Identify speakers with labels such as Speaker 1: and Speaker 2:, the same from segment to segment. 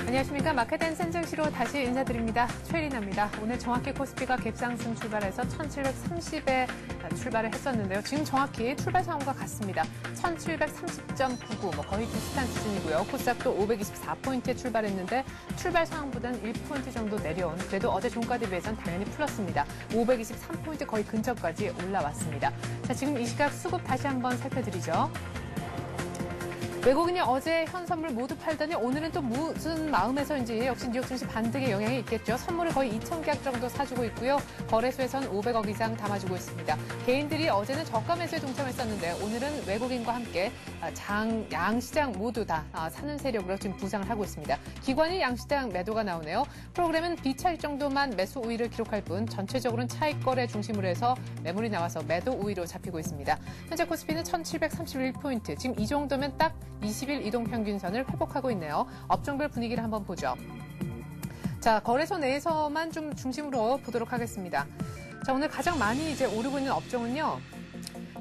Speaker 1: 안녕하십니까. 마켓앤 센증시로 다시 인사드립니다. 최리나입니다. 오늘 정확히 코스피가 갭상승 출발해서 1730에 출발을 했었는데요. 지금 정확히 출발 상황과 같습니다. 1730.99, 거의 비슷한 수준이고요. 코스닥도 524포인트에 출발했는데 출발 상황보다는 1포인트 정도 내려온, 그래도 어제 종가 대비해서는 당연히 플러스입니다. 523포인트 거의 근처까지 올라왔습니다. 자, 지금 이 시각 수급 다시 한번 살펴드리죠. 외국인이 어제 현 선물 모두 팔더니 오늘은 또 무슨 마음에서인지 역시 뉴욕 증시 반등의 영향이 있겠죠. 선물을 거의 2,000계약 정도 사주고 있고요. 거래소에선 500억 이상 담아주고 있습니다. 개인들이 어제는 저가 매수에 동참했었는데 오늘은 외국인과 함께 양시장 모두 다 사는 세력으로 지금 부상을 하고 있습니다. 기관이 양시장 매도가 나오네요. 프로그램은 비차익 정도만 매수 우위를 기록할 뿐 전체적으로는 차익 거래 중심으로 해서 매물이 나와서 매도 우위로 잡히고 있습니다. 현재 코스피는 1731포인트, 지금 이 정도면 딱 20일 이동평균선을 회복하고 있네요. 업종별 분위기를 한번 보죠. 자, 거래소 내에서만 좀 중심으로 보도록 하겠습니다. 자, 오늘 가장 많이 오르고 있는 업종은요.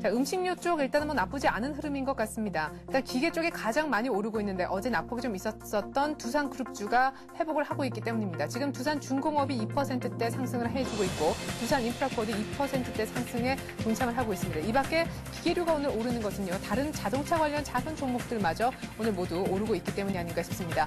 Speaker 1: 자, 음식료 쪽 일단은 나쁘지 않은 흐름인 것 같습니다. 일단 기계 쪽이 가장 많이 오르고 있는데 어제 낙폭이 좀 있었던 두산그룹주가 회복을 하고 있기 때문입니다. 지금 두산중공업이 2%대 상승을 해주고 있고 두산인프라코어도 2%대 상승에 동참을 하고 있습니다. 이 밖에 기계류가 오늘 오르는 것은요. 다른 자동차 관련 작은 종목들마저 오늘 모두 오르고 있기 때문이 아닌가 싶습니다.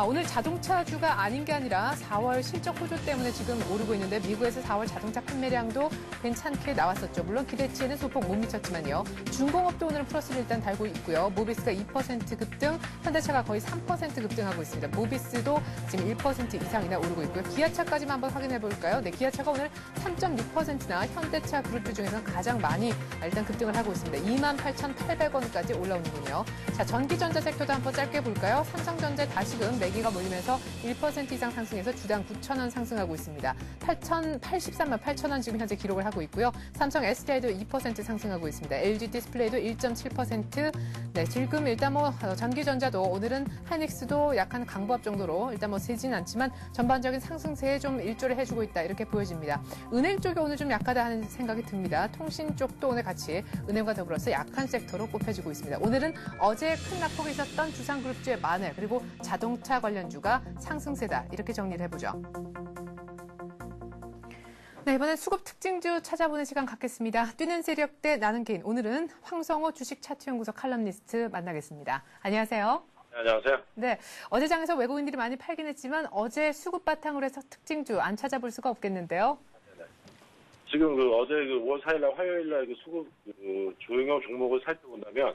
Speaker 1: 오늘 자동차주가 아닌 게 아니라 4월 실적 호조 때문에 지금 오르고 있는데 미국에서 4월 자동차 판매량도 괜찮게 나왔었죠. 물론 기대치에는 소폭 못 미쳤지만요. 중공업도 오늘 플러스를 일단 달고 있고요. 모비스가 2% 급등, 현대차가 거의 3% 급등하고 있습니다. 모비스도 지금 1% 이상이나 오르고 있고요. 기아차까지만 한번 확인해 볼까요? 네, 기아차가 오늘 3.6%나 현대차 그룹주 중에서 가장 많이 일단 급등을 하고 있습니다. 28,800원까지 올라오는군요. 자, 전기전자 섹터도 한번 짧게 볼까요? 삼성전자 다시금 매기가 몰리면서 1% 이상 상승해서 주당 9,000원 상승하고 있습니다. 83만 8천원 지금 현재 기록을 하고 있고요. 삼성 SDI도 2% 상승하고 있습니다. LG 디스플레이도 1.7%. 네, 지금 일단 전기전자도 오늘은 하이닉스도 약간 강보합 정도로 일단 세진 않지만 전반적인 상승세에 좀 일조를 해주고 있다 이렇게 보여집니다. 은행 쪽이 오늘 좀 약하다 하는 생각이 듭니다. 통신 쪽도 오늘 같이 은행과 더불어서 약한 섹터로 꼽혀지고 있습니다. 오늘은 어제 큰 낙폭이 있었던 두산그룹주의 만회 그리고 자동차 관련주가 상승세다 이렇게 정리를 해보죠. 네, 이번엔 수급 특징주 찾아보는 시간 갖겠습니다. 뛰는 세력 대 나는 개인. 오늘은 황성호 주식차트연구소 칼럼니스트 만나겠습니다. 안녕하세요.
Speaker 2: 네, 안녕하세요.
Speaker 1: 네, 어제 장에서 외국인들이 많이 팔긴 했지만 어제 수급 바탕으로 해서 특징주 안 찾아볼 수가 없겠는데요.
Speaker 2: 네. 지금 어제 5월 4일날 화요일날 수급 주요 종목을 살펴본다면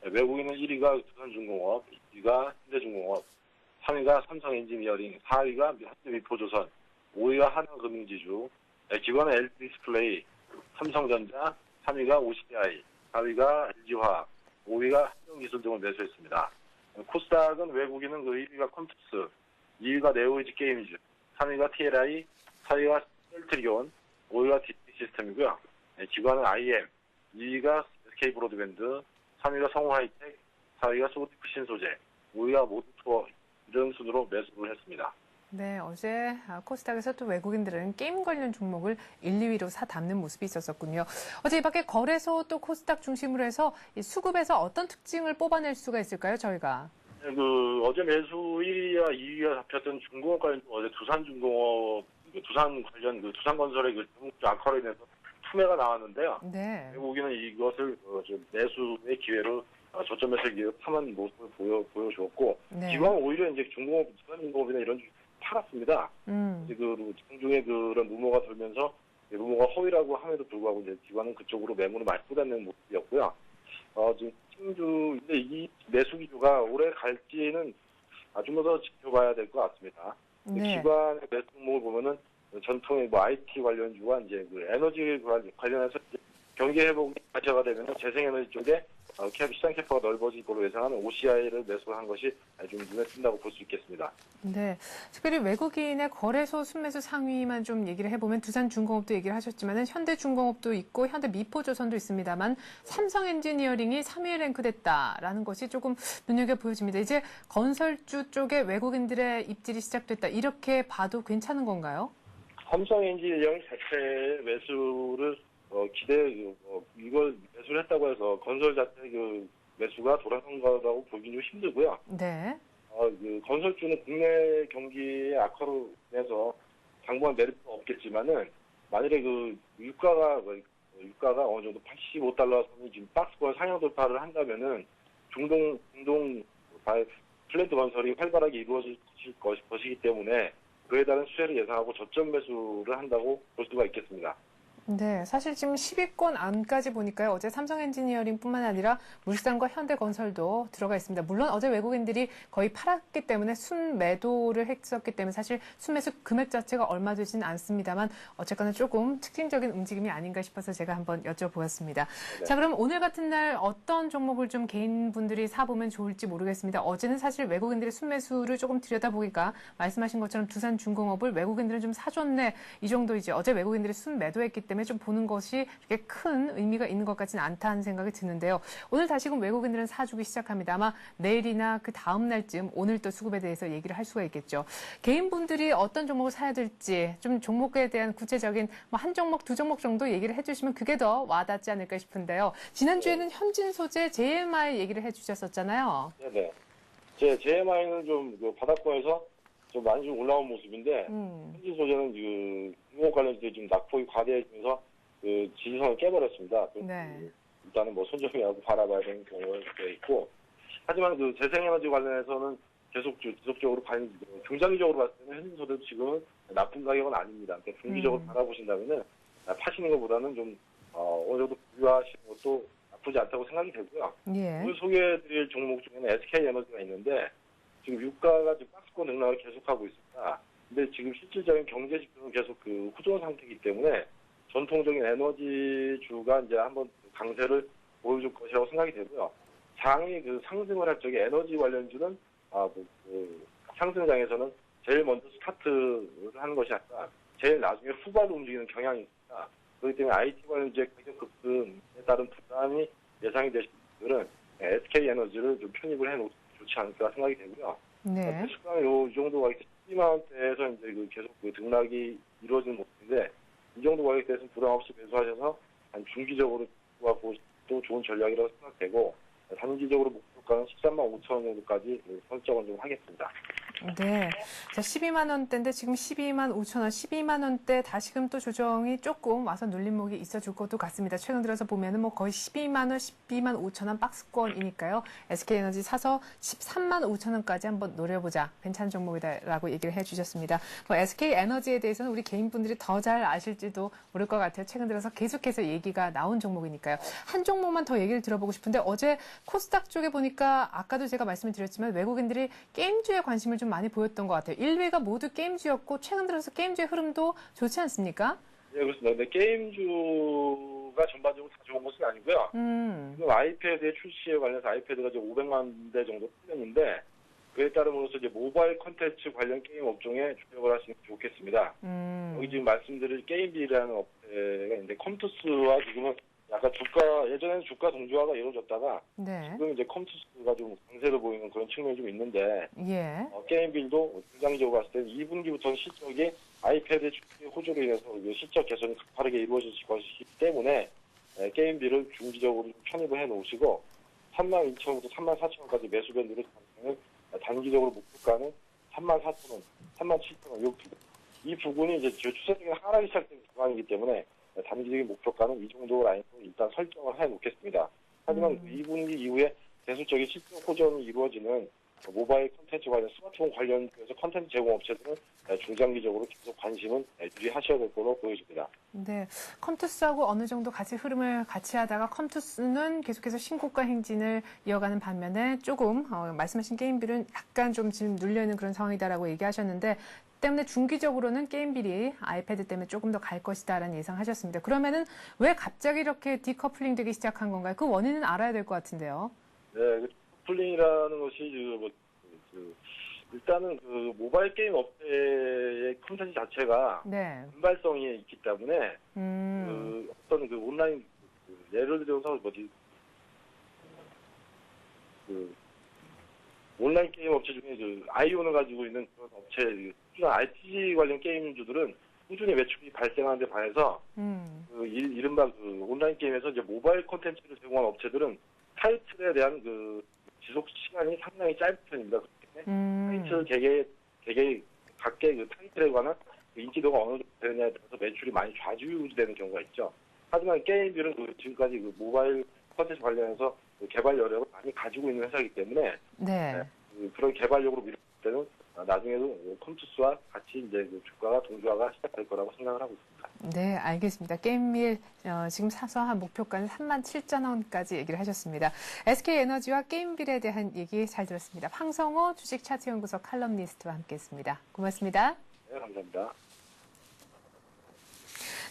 Speaker 2: 외국인은 1위가 두산중공업, 2위가 현대중공업, 3위가 삼성엔지니어링, 4위가 현대미포조선, 5위가 하나금융지주, 기관은 LG디스플레이, 삼성전자, 3위가 OCI, 4위가 LG화학, 5위가 한정기술 등을 매수했습니다. 코스닥은 외국인은 1위가 컴투스, 2위가 네오이지 게임즈, 3위가 TLI, 4위가 셀트리온, 5위가 DT시스템이고요. 기관은 IM, 2위가 SK브로드밴드, 3위가 성우하이텍, 4위가 소프트크 신소재, 5위가 모두투어 이런 순으로 매수를 했습니다.
Speaker 1: 네, 어제 코스닥에서 또 외국인들은 게임 관련 종목을 1, 2위로 사담는 모습이 있었군요. 어제 이 밖에 거래소 또 코스닥 중심으로 해서 이 수급에서 어떤 특징을 뽑아낼 수가 있을까요, 저희가?
Speaker 2: 네, 어제 매수 1위와 2위가 잡혔던 중공업 관련, 어제 두산중공업, 두산 관련 두산건설의 아카로 인해서 투매가 나왔는데요.
Speaker 1: 네.
Speaker 2: 외국인은 이것을 매수의 기회로 저점에서 파는 모습을 보여주었고,
Speaker 1: 네.
Speaker 2: 기관은 오히려 이제 중공업, 두산중공업이나 이런 팔았습니다. 이제 장중에 그런 루머가 돌면서 루머가 허위라고 함에도 불구하고 이제 기관은 그쪽으로 매물을 많이 쏟아내는 모습이었고요. 지금 특징주, 이 매수 기조가 오래 갈지는 좀 더 지켜봐야 될 것 같습니다.
Speaker 1: 네.
Speaker 2: 기관의 매수 종목을 보면은 전통의 IT 관련주와 이제 에너지 관련해서 경기 회복이 가져가 되면 재생에너지 쪽에 시장 캐파가 넓어질 걸로 예상하는 OCI를 매수한 것이 좀 눈에 띈다고 볼 수 있겠습니다.
Speaker 1: 네, 특별히 외국인의 거래소 순매수 상위만 좀 얘기를 해보면 두산중공업도 얘기를 하셨지만 현대중공업도 있고 현대미포조선도 있습니다만 삼성엔지니어링이 3위에 랭크됐다라는 것이 조금 눈여겨보여집니다. 이제 건설주 쪽에 외국인들의 입질이 시작됐다 이렇게 봐도 괜찮은 건가요?
Speaker 2: 삼성엔지니어링 자체의 매수를 이걸 매수를 했다고 해서 건설 자체 매수가 돌아선 거라고 보기는 좀 힘들고요.
Speaker 1: 네.
Speaker 2: 그 건설주는 국내 경기의 악화로 인해서 당분간 메리트가 없겠지만은 만일에 그 유가가 어느 정도 85달러 선이 지금 박스권 상향 돌파를 한다면은 중동 플랜트 건설이 활발하게 이루어질 것이기 때문에 그에 따른 수혜를 예상하고 저점 매수를 한다고 볼 수가 있겠습니다.
Speaker 1: 네, 사실 지금 10위권 안까지 보니까요. 어제 삼성 엔지니어링뿐만 아니라 물산과 현대건설도 들어가 있습니다. 물론 어제 외국인들이 거의 팔았기 때문에 순매도를 했었기 때문에 사실 순매수 금액 자체가 얼마 되지는 않습니다만 어쨌거나 조금 특징적인 움직임이 아닌가 싶어서 제가 한번 여쭤보았습니다.
Speaker 2: 네.
Speaker 1: 자, 그럼 오늘 같은 날 어떤 종목을 좀 개인분들이 사보면 좋을지 모르겠습니다. 어제는 사실 외국인들의 순매수를 조금 들여다보니까 말씀하신 것처럼 두산중공업을 외국인들은 좀 사줬네 이 정도이지 어제 외국인들이 순매도했기 때문에 좀 보는 것이 그렇게 큰 의미가 있는 것 같지는 않다는 생각이 드는데요. 오늘 다시금 외국인들은 사주기 시작합니다. 아마 내일이나 그 다음 날쯤 오늘 또 수급에 대해서 얘기를 할 수가 있겠죠. 개인분들이 어떤 종목을 사야 될지 좀 종목에 대한 구체적인 한 종목, 두 종목 정도 얘기를 해주시면 그게 더 와닿지 않을까 싶은데요. 지난주에는 현진소재 JMI 얘기를 해주셨었잖아요.
Speaker 2: 네네. 제 JMI는 좀 바닥권에서 좀 많이 좀 올라온 모습인데 현진소재는 그 공업 관련주들이 지금 낙폭이 과대해지면서 그 지지선을 깨버렸습니다.
Speaker 1: 네.
Speaker 2: 일단은 뭐 손정리하고 바라봐야 되는 경우가 있고 하지만 그 재생에너지 관련해서는 계속 지속적으로 중장기적으로 봤을 때는 현진소재도 지금은 나쁜 가격은 아닙니다. 그러니까 중기적으로 바라보신다면은 파시는 것보다는 좀 어느 정도 부유하시는 것도 나쁘지 않다고 생각이 되고요.
Speaker 1: 예.
Speaker 2: 오늘 소개해드릴 종목 중에는 SK에너지가 있는데 지금 유가가 지금 박스권 등락을 계속하고 있습니다. 근데 지금 실질적인 경제 지표는 계속 그 후전 상태이기 때문에 전통적인 에너지주가 이제 한번 강세를 보여줄 것이라고 생각이 되고요. 장이 그 상승을 할 적에 에너지 관련주는 상승장에서는 제일 먼저 스타트를 하는 것이 아니라 제일 나중에 후발로 움직이는 경향이 있습니다. 그렇기 때문에 IT 관련주의 가격 급등에 따른 부담이 예상이 되시는 분들은 SK에너지를 좀 편입을 해놓으면 좋지 않을까 생각이 되고요.
Speaker 1: 네.
Speaker 2: 이 정도 가격 12만 원대에서 이제 등락이 이루어지는 모습인데 이 정도 가격대에서는 부담 없이 매수하셔서 중기적으로 또 좋은 전략이라고 생각되고 단기적으로 목표가는 13만 5천 원 정도까지 설정을 좀 하겠습니다.
Speaker 1: 네. 자, 12만 원대인데 지금 12만 5천 원, 12만 원대 다시금 또 조정이 조금 와서 눌림목이 있어줄 것도 같습니다. 최근 들어서 보면은 뭐 거의 12만 원, 12만 5천 원 박스권이니까요. SK에너지 사서 13만 5천 원까지 한번 노려보자. 괜찮은 종목이다라고 얘기를 해주셨습니다. 뭐 SK에너지에 대해서는 우리 개인분들이 더 잘 아실지도 모를 것 같아요. 최근 들어서 계속해서 얘기가 나온 종목이니까요. 한 종목만 더 얘기를 들어보고 싶은데 어제 코스닥 쪽에 보니까 아까도 제가 말씀을 드렸지만 외국인들이 게임주에 관심을 좀 많이 보였던 것 같아요. 1위가 모두 게임주였고 최근 들어서 게임주의 흐름도 좋지 않습니까?
Speaker 2: 네, 그렇습니다. 근데 게임주가 전반적으로 다 좋은 것은 아니고요. 지금 아이패드의 출시에 관련해서 아이패드가 이제 500만 대 정도 풀렸는데 그에 따름으로써 이제 모바일 콘텐츠 관련 게임 업종에 주력을 하시는 게 좋겠습니다. 여기 지금 말씀드릴 게임비라는 업체가 있는데 컴투스와 지금은 약간 예전에는 주가 동조화가 이루어졌다가
Speaker 1: 네.
Speaker 2: 지금 이제 컴투스가 좀 강세를 보이는 그런 측면이 좀 있는데
Speaker 1: 예.
Speaker 2: 게임빌도 중장기적으로 봤을 때는 2분기부터는 실적이 아이패드 출시 호조로 인해서 실적 개선이 가파르게 이루어질 것이기 때문에 게임빌을 중기적으로 좀 편입을 해놓으시고 32,000원부터 34,000원까지 매수 밴드를 잡으면 단기적으로 목표가는 34,000원, 37,000원 이 부분이 이제 추세적인 하락이 시작된 구간이기 때문에 단기적인 목표가는 이 정도 라인으로 일단 설정을 해놓겠습니다. 하지만 2분기 이후에 계속적인 실적 호전이 이루어지는 모바일 콘텐츠 관련 스마트폰 관련해서 콘텐츠 제공업체들은 중장기적으로 계속 관심은 유지하셔야 될 걸로 보여집니다.
Speaker 1: 네, 컴투스하고 어느 정도 같이 흐름을 같이 하다가 컴투스는 계속해서 신고가 행진을 이어가는 반면에 조금 말씀하신 게임빌은 약간 좀 지금 눌려있는 그런 상황이다라고 얘기하셨는데 때문에 중기적으로는 게임빌이 아이패드 때문에 조금 더 갈 것이다라는 예상하셨습니다. 그러면은 왜 갑자기 이렇게 디커플링 되기 시작한 건가요? 그 원인은 알아야 될 것 같은데요.
Speaker 2: 네, 디커플링이라는 것이 일단은 그 모바일 게임 업체의 콘텐츠 자체가
Speaker 1: 네.
Speaker 2: 분발성이 있기 때문에 어떤 그 온라인 예를 들어서 온라인 게임 업체 중에 아이온을 가지고 있는 그런 업체 꾸준한 RPG 관련 게임주들은 꾸준히 매출이 발생하는 데 반해서 이른바 온라인 게임에서 이제 모바일 콘텐츠를 제공하는 업체들은 타이틀에 대한 지속 시간이 상당히 짧은 편입니다. 그렇기 타이틀 개개 각계 그 타이틀에 관한 인지도가 어느 정도 되느냐에 따라서 매출이 많이 좌지우지되는 경우가 있죠. 하지만 게임들은 지금까지 모바일 콘텐츠 관련해서 개발 여력을 많이 가지고 있는 회사이기 때문에 그런 개발력으로 밀었을 때는 나중에도 컴투스와 같이 이제 주가가 동조화가 시작될 거라고 생각을 하고 있습니다.
Speaker 1: 네, 알겠습니다. 게임밀 지금 사소한 목표가는 37,000원까지 얘기를 하셨습니다. SK에너지와 게임빌에 대한 얘기 잘 들었습니다. 황성호 주식차트연구소 칼럼니스트와 함께했습니다. 고맙습니다.
Speaker 2: 네, 감사합니다.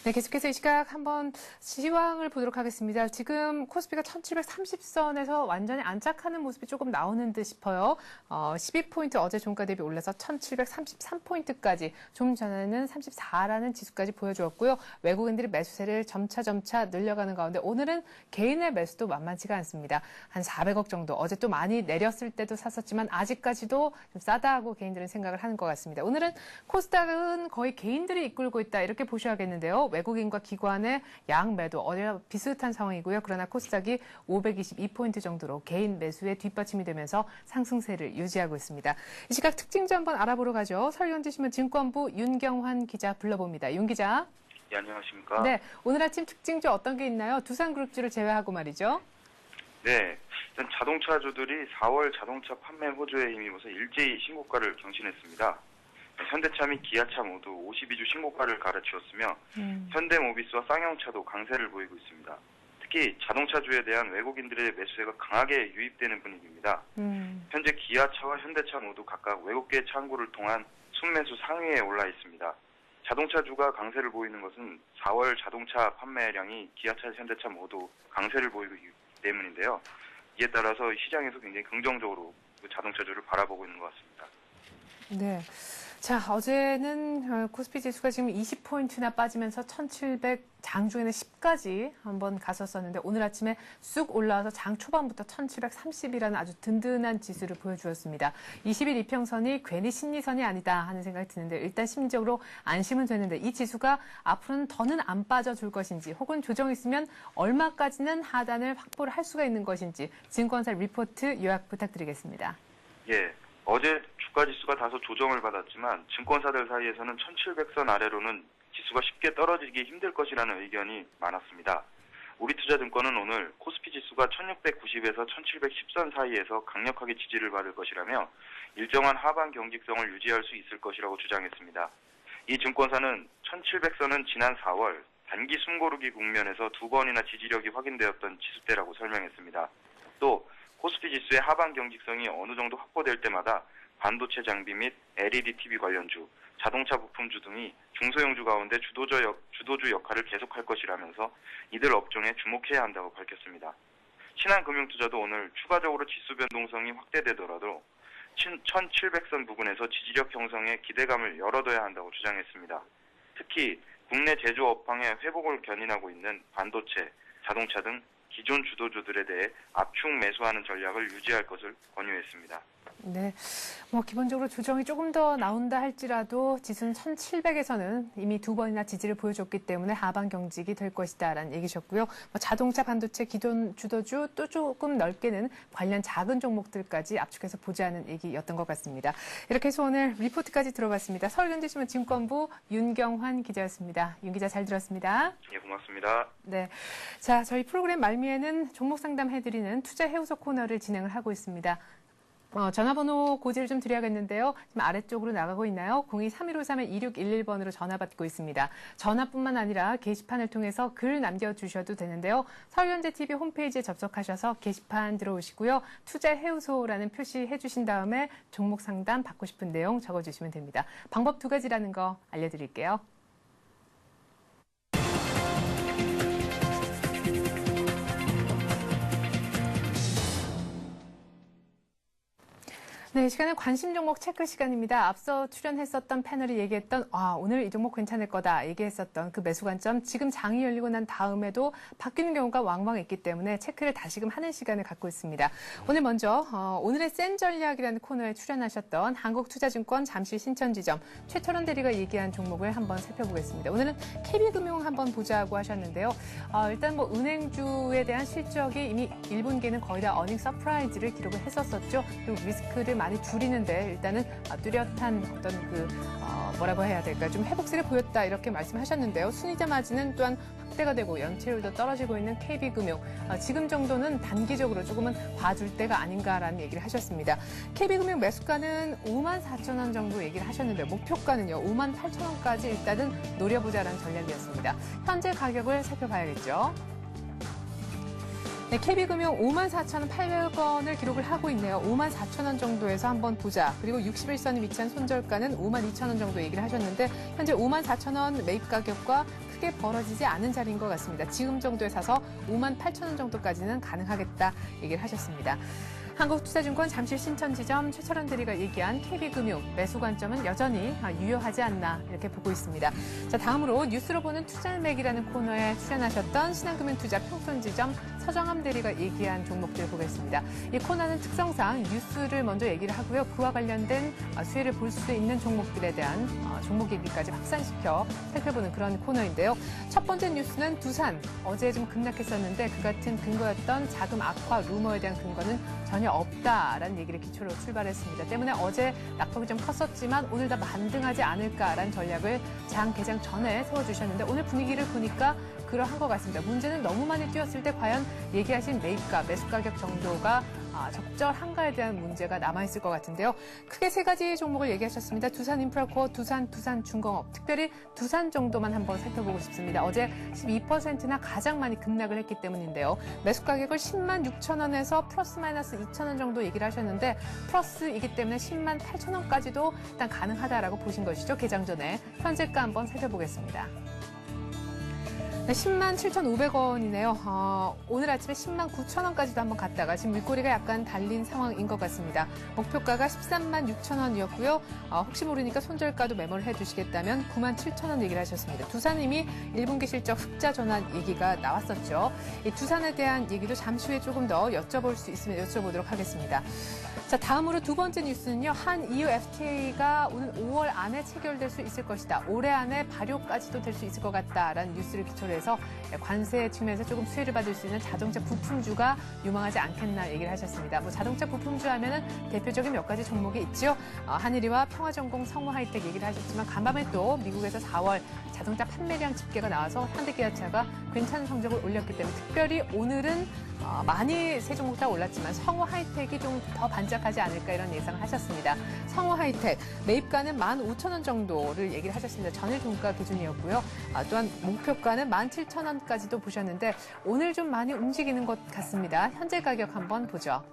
Speaker 1: 네, 계속해서 이 시각 한번 시황을 보도록 하겠습니다. 지금 코스피가 1730선에서 완전히 안착하는 모습이 조금 나오는 듯 싶어요. 12포인트 어제 종가 대비 올라서 1733포인트까지 좀 전에는 34라는 지수까지 보여주었고요. 외국인들이 매수세를 점차 늘려가는 가운데 오늘은 개인의 매수도 만만치가 않습니다. 한 400억 정도. 어제 또 많이 내렸을 때도 샀었지만 아직까지도 좀 싸다 하고 개인들은 생각을 하는 것 같습니다. 오늘은 코스닥은 거의 개인들이 이끌고 있다 이렇게 보셔야겠는데요. 외국인과 기관의 양매도 어제와 비슷한 상황이고요. 그러나 코스닥이 522포인트 정도로 개인 매수에 뒷받침이 되면서 상승세를 유지하고 있습니다. 이 시각 특징주 한번 알아보러 가죠. 서울현지신문 증권부 윤경환 기자 불러봅니다. 윤 기자.
Speaker 3: 네, 안녕하십니까.
Speaker 1: 네, 오늘 아침 특징주 어떤 게 있나요? 두산그룹주를 제외하고 말이죠.
Speaker 3: 네, 일단 자동차주들이 4월 자동차 판매 호조에 힘입어서 일제히 신고가를 경신했습니다. 현대차 및 기아차 모두 52주 신고가를 갈아치웠으며 현대모비스와 쌍용차도 강세를 보이고 있습니다. 특히 자동차주에 대한 외국인들의 매수세가 강하게 유입되는 분위기입니다. 현재 기아차와 현대차 모두 각각 외국계 창구를 통한 순매수 상위에 올라 있습니다. 자동차주가 강세를 보이는 것은 4월 자동차 판매량이 기아차, 현대차 모두 강세를 보이기 때문인데요. 이에 따라서 시장에서 굉장히 긍정적으로 자동차주를 바라보고 있는 것 같습니다.
Speaker 1: 네. 자, 어제는 코스피 지수가 지금 20포인트나 빠지면서 1700, 장중에는 10까지 한번 갔었었는데 오늘 아침에 쑥 올라와서 장 초반부터 1730이라는 아주 든든한 지수를 보여주었습니다. 20일 이평선이 괜히 심리선이 아니다 하는 생각이 드는데 일단 심리적으로 안심은 되는데 이 지수가 앞으로는 더는 안 빠져줄 것인지 혹은 조정이 있으면 얼마까지는 하단을 확보를 할 수가 있는 것인지 증권사 리포트 요약 부탁드리겠습니다.
Speaker 3: 예. 어제 주가 지수가 다소 조정을 받았지만 증권사들 사이에서는 1700선 아래로는 지수가 쉽게 떨어지기 힘들 것이라는 의견이 많았습니다. 우리투자증권은 오늘 코스피 지수가 1690에서 1710선 사이에서 강력하게 지지를 받을 것이라며 일정한 하반 경직성을 유지할 수 있을 것이라고 주장했습니다. 이 증권사는 1700선은 지난 4월 단기 숨고르기 국면에서 2번이나 지지력이 확인되었던 지수대라고 설명했습니다. 또 코스피 지수의 하반 경직성이 어느 정도 확보될 때마다 반도체 장비 및 LED TV 관련주, 자동차 부품주 등이 중소형주 가운데 주도주 역할을 계속할 것이라면서 이들 업종에 주목해야 한다고 밝혔습니다. 신한금융투자도 오늘 추가적으로 지수 변동성이 확대되더라도 1700선 부근에서 지지력 형성에 기대감을 열어둬야 한다고 주장했습니다. 특히 국내 제조업황의 회복을 견인하고 있는 반도체, 자동차 등 기존 주도주들에 대해 압축 매수하는 전략을 유지할 것을 권유했습니다.
Speaker 1: 네, 기본적으로 조정이 조금 더 나온다 할지라도 지수는 1700에서는 이미 2번이나 지지를 보여줬기 때문에 하반 경직이 될 것이다라는 얘기셨고요. 자동차, 반도체, 기존 주도주 또 조금 넓게는 관련 작은 종목들까지 압축해서 보자는 얘기였던 것 같습니다. 이렇게 해서 오늘 리포트까지 들어봤습니다. 서울현지신문 증권부 윤경환 기자였습니다. 윤 기자 잘 들었습니다.
Speaker 3: 예, 고맙습니다.
Speaker 1: 네, 자 저희 프로그램 말미에는 종목 상담해드리는 투자 해우소 코너를 진행을 하고 있습니다. 전화번호 고지를 좀 드려야겠는데요. 지금 아래쪽으로 나가고 있나요? 02-3153-2611번으로 전화 받고 있습니다. 전화뿐만 아니라 게시판을 통해서 글 남겨주셔도 되는데요. 서울현재TV 홈페이지에 접속하셔서 게시판 들어오시고요. 투자해우소라는 표시해 주신 다음에 종목 상담 받고 싶은 내용 적어주시면 됩니다. 방법 2가지라는 거 알려드릴게요. 네, 이 시간은 관심 종목 체크 시간입니다. 앞서 출연했었던 패널이 얘기했던 오늘 이 종목 괜찮을 거다 얘기했었던 그 매수 관점 지금 장이 열리고 난 다음에도 바뀌는 경우가 왕왕 있기 때문에 체크를 다시금 하는 시간을 갖고 있습니다. 오늘 먼저 오늘의 센 전략이라는 코너에 출연하셨던 한국투자증권 잠실 신천지점 최철원 대리가 얘기한 종목을 한번 살펴보겠습니다. 오늘은 KB금융 한번 보자고 하셨는데요. 일단 은행주에 대한 실적이 이미 1분기는 거의 다 어닝 서프라이즈를 기록을 했었었죠. 그리고 리스크를 많이 줄이는데 일단은 뚜렷한 어떤 뭐라고 해야 될까, 좀 회복세를 보였다 이렇게 말씀하셨는데요. 순이자 마진은 또한 확대가 되고 연체율도 떨어지고 있는 KB금융. 지금 정도는 단기적으로 조금은 봐줄 때가 아닌가라는 얘기를 하셨습니다. KB금융 매수가는 54,000원 정도 얘기를 하셨는데요. 목표가는요, 58,000원까지 일단은 노려보자라는 전략이었습니다. 현재 가격을 살펴봐야겠죠. 네, KB금융 54,800원을 기록을 하고 있네요. 54,000원 정도에서 한번 보자. 그리고 61선이 위치한 손절가는 52,000원 정도 얘기를 하셨는데 현재 54,000원 매입 가격과 크게 벌어지지 않은 자리인 것 같습니다. 지금 정도에 사서 58,000원 정도까지는 가능하겠다 얘기를 하셨습니다. 한국투자증권 잠실 신천지점 최철원 대리가 얘기한 KB금융 매수 관점은 여전히 유효하지 않나 이렇게 보고 있습니다. 자, 다음으로 뉴스로 보는 투자일맥이라는 코너에 출연하셨던 신한금융투자 평촌지점 서정함 대리가 얘기한 종목들 보겠습니다. 이 코너는 특성상 뉴스를 먼저 얘기를 하고요. 그와 관련된 수혜를 볼 수 있는 종목들에 대한 종목 얘기까지 확산시켜 살펴보는 그런 코너인데요. 첫 번째 뉴스는 두산. 어제 좀 급락했었는데 그 같은 근거였던 자금 악화 루머에 대한 근거는 전혀 없다라는 얘기를 기초로 출발했습니다. 때문에 어제 낙폭이 좀 컸었지만 오늘 다 반등하지 않을까라는 전략을 장 개장 전에 세워주셨는데 오늘 분위기를 보니까 그러한 것 같습니다. 문제는 너무 많이 뛰었을 때 과연 얘기하신 매입가, 매수 가격 정도가 적절한가에 대한 문제가 남아있을 것 같은데요. 크게 세 가지 종목을 얘기하셨습니다. 두산인프라코어, 두산중공업, 특별히 두산 정도만 한번 살펴보고 싶습니다. 어제 12%나 가장 많이 급락을 했기 때문인데요. 매수 가격을 10만 6천 원에서 플러스 마이너스 2천 원 정도 얘기를 하셨는데 플러스이기 때문에 10만 8천 원까지도 일단 가능하다라고 보신 것이죠. 개장 전에. 현재가 한번 살펴보겠습니다. 네, 10만 7,500원이네요. 오늘 아침에 10만 9천 원까지도 한번 갔다가 지금 물꼬리가 약간 달린 상황인 것 같습니다. 목표가가 13만 6천 원이었고요. 혹시 모르니까 손절가도 메모를 해주시겠다면 9만 7천 원 얘기를 하셨습니다. 두산님이 1분기 실적 흑자 전환 얘기가 나왔었죠. 이 두산에 대한 얘기도 잠시 후에 조금 더 여쭤볼 수 있으면 여쭤보도록 하겠습니다. 자, 다음으로 두 번째 뉴스는요. 한 EU FTA가 오는 5월 안에 체결될 수 있을 것이다. 올해 안에 발효까지도 될 수 있을 것 같다라는 뉴스를 기초로 해서 관세 측면에서 조금 수혜를 받을 수 있는 자동차 부품주가 유망하지 않겠나 얘기를 하셨습니다. 뭐 자동차 부품주 하면은 대표적인 몇 가지 종목이 있죠. 한일이와 평화전공, 성우하이텍 얘기를 하셨지만 간밤에 또 미국에서 4월 자동차 판매량 집계가 나와서 현대기아차가 괜찮은 성적을 올렸기 때문에 특별히 오늘은 많이 세 종목 다 올랐지만 성우하이텍이 좀 더 반짝하지 않을까 이런 예상을 하셨습니다. 성우하이텍 매입가는 15,000원 정도를 얘기를 하셨습니다. 전일 종가 기준이었고요. 또한 목표가는 17,000원까지도 보셨는데 오늘 좀 많이 움직이는 것 같습니다. 현재 가격 한번 보죠.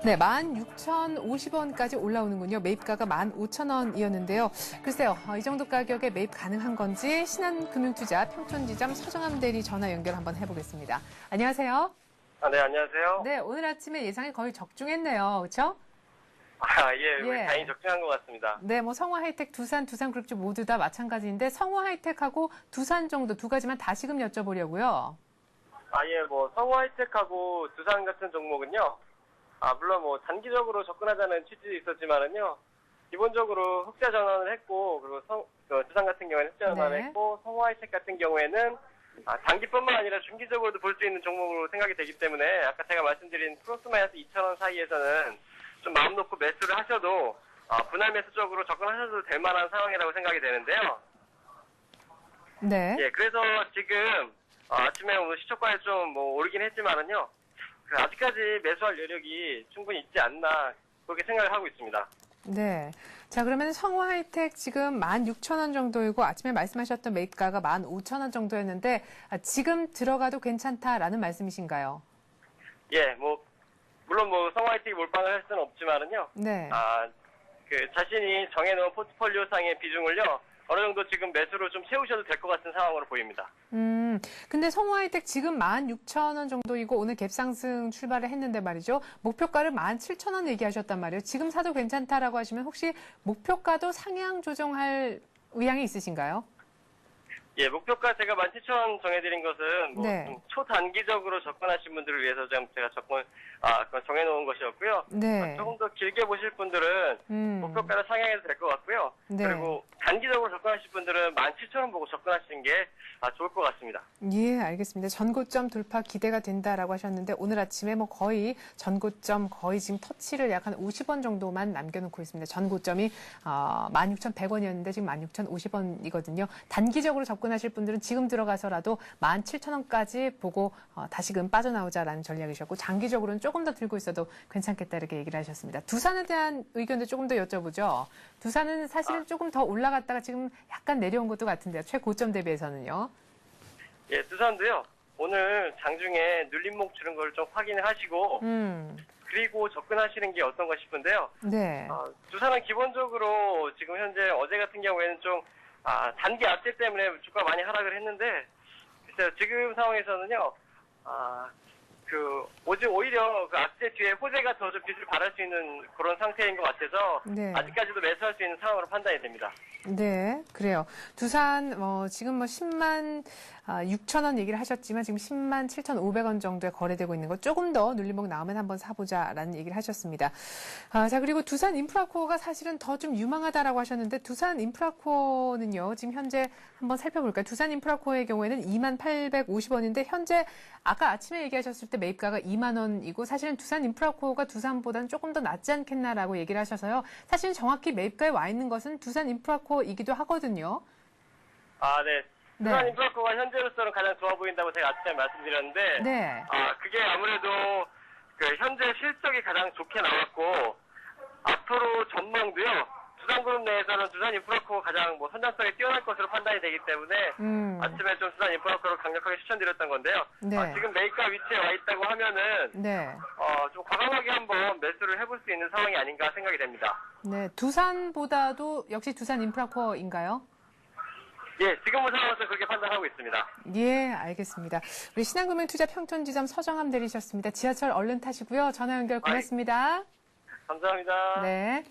Speaker 1: 네, 16,050원까지 올라오는군요. 매입가가 15,000원이었는데요. 글쎄요, 이 정도 가격에 매입 가능한 건지 신한금융투자 평촌지점 서정함 대리 전화 연결 한번 해보겠습니다. 안녕하세요.
Speaker 4: 네, 안녕하세요.
Speaker 1: 네, 오늘 아침에 예상이 거의 적중했네요. 그렇죠?
Speaker 4: 예. 다행히 적중한 것 같습니다.
Speaker 1: 네, 뭐 성화하이텍, 두산그룹주 모두 다 마찬가지인데 성화하이텍하고 두산 정도 두 가지만 다시금 여쭤보려고요.
Speaker 4: 뭐 성우하이텍하고 두산 같은 종목은요. 물론 뭐 단기적으로 접근하자는 취지도 있었지만은요. 기본적으로 흑자 전환을 했고 그리고 두산 같은 경우에는 흑자 전환을 했고 성우하이텍 같은 경우에는 단기뿐만 아니라 중기적으로도 볼 수 있는 종목으로 생각이 되기 때문에 아까 제가 말씀드린 플러스 마이너스 2,000원 사이에서는 좀 마음 놓고 매수를 하셔도 분할 매수 쪽으로 접근하셔도 될 만한 상황이라고 생각이 되는데요.
Speaker 1: 네.
Speaker 4: 예, 그래서 지금 아침에 오늘 시초가에 좀 오르긴 했지만은요. 아직까지 매수할 여력이 충분히 있지 않나 그렇게 생각을 하고 있습니다.
Speaker 1: 네. 자, 그러면 성우하이텍 지금 16,000원 정도이고 아침에 말씀하셨던 매입가가 15,000원 정도였는데 지금 들어가도 괜찮다라는 말씀이신가요?
Speaker 4: 예, 물론 성우하이텍이 몰빵을 할 수는 없지만은요.
Speaker 1: 네.
Speaker 4: 자신이 정해놓은 포트폴리오상의 비중을요. 어느 정도 지금 매수로 좀 채우셔도 될 것 같은 상황으로 보입니다.
Speaker 1: 근데 성우하이텍 지금 16,000원 정도이고 오늘 갭상승 출발을 했는데 말이죠. 목표가를 17,000원 얘기하셨단 말이에요. 지금 사도 괜찮다라고 하시면 혹시 목표가도 상향 조정할 의향이 있으신가요?
Speaker 4: 예, 목표가 제가 17,000원 정해드린 것은
Speaker 1: 네.
Speaker 4: 초단기적으로 접근하신 분들을 위해서 제가 그건 정해놓은 것이었고요.
Speaker 1: 네.
Speaker 4: 조금 더 길게 보실 분들은 목표가를 상향해도 될 것 같고요.
Speaker 1: 네.
Speaker 4: 그리고 단기적으로 접근하실 분들은 17,000원 보고 접근하시는 게 좋을 것 같습니다.
Speaker 1: 예, 알겠습니다. 전고점 돌파 기대가 된다라고 하셨는데 오늘 아침에 뭐 거의 전고점 거의 지금 터치를 약 한 50원 정도만 남겨놓고 있습니다. 전고점이 16,100원이었는데 지금 16,050원이거든요. 단기적으로 접근하실 분들은 지금 들어가서라도 17,000원까지 보고 다시금 빠져나오자라는 전략이셨고 장기적으로는 조금 더 들고 있어도 괜찮겠다 이렇게 얘기를 하셨습니다. 두산에 대한 의견도 조금 더 여쭤보죠. 두산은 사실은 조금 더 올라갔다가 지금 약간 내려온 것도 같은데요. 최고점 대비해서는요.
Speaker 4: 예, 두산도요. 오늘 장중에 눌림목 주는 걸 좀 확인을 하시고 그리고 접근하시는 게 어떤가 싶은데요.
Speaker 1: 네.
Speaker 4: 두산은 기본적으로 지금 현재 어제 같은 경우에는 좀 단기 악재 때문에 주가 많이 하락을 했는데 글쎄요, 지금 상황에서는요. 오히려 그 악재 뒤에 호재가 더 좀 빛을 발할 수 있는 그런 상태인 것 같아서
Speaker 1: 네.
Speaker 4: 아직까지도 매수할 수 있는 상황으로 판단이 됩니다.
Speaker 1: 네, 그래요. 두산 지금 10만 6천 원 얘기를 하셨지만 지금 10만 7,500원 정도에 거래되고 있는 거 조금 더 눌림목 나오면 한번 사보자라는 얘기를 하셨습니다. 자, 그리고 두산 인프라코어가 사실은 더 좀 유망하다라고 하셨는데 두산 인프라코어는요. 지금 현재 한번 살펴볼까요? 두산 인프라코어의 경우에는 2만 850원인데 현재 아까 아침에 얘기하셨을 때 매입가가 2만 원이고 사실은 두산 인프라코어가 두산보다는 조금 더 낫지 않겠나라고 얘기를 하셔서요. 사실은 정확히 매입가에 와 있는 것은 두산 인프라코어이기도 하거든요.
Speaker 4: 네. 두산 인프라코어가 현재로서는 가장 좋아 보인다고 제가 아침에 말씀드렸는데,
Speaker 1: 네.
Speaker 4: 그게 아무래도 현재 실적이 가장 좋게 나왔고 앞으로 전망도요. 두산그룹 내에서는 두산 인프라코어가 가장 선장성이 뛰어날 것으로 판단이 되기 때문에 아침에 좀 두산 인프라코어를 강력하게 추천드렸던 건데요.
Speaker 1: 네.
Speaker 4: 지금 매입가 위치에 와 있다고 하면은
Speaker 1: 네.
Speaker 4: 좀 과감하게 한번 매수를 해볼 수 있는 상황이 아닌가 생각이 됩니다.
Speaker 1: 네, 두산보다도 역시 두산 인프라코어인가요?
Speaker 4: 예, 지금은 상황에서 그렇게 판단하고 있습니다.
Speaker 1: 예, 알겠습니다. 우리 신한금융투자 평촌지점 서정함 대리셨습니다. 지하철 얼른 타시고요. 전화 연결 고맙습니다.
Speaker 4: 감사합니다.
Speaker 1: 네.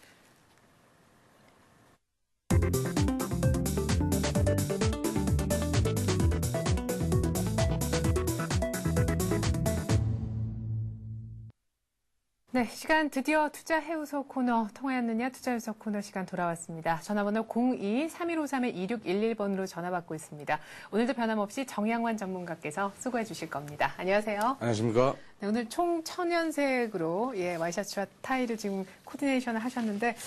Speaker 1: 네, 시간 드디어 투자해우소 코너, 통화였느냐 투자해우소 코너 시간 돌아왔습니다. 전화번호 02-3153-2611번으로 전화 받고 있습니다. 오늘도 변함없이 정양환 전문가께서 수고해 주실 겁니다. 안녕하세요.
Speaker 5: 안녕하십니까.
Speaker 1: 네, 오늘 총 천연색으로 와이셔츠와 타이를 지금 코디네이션을 하셨는데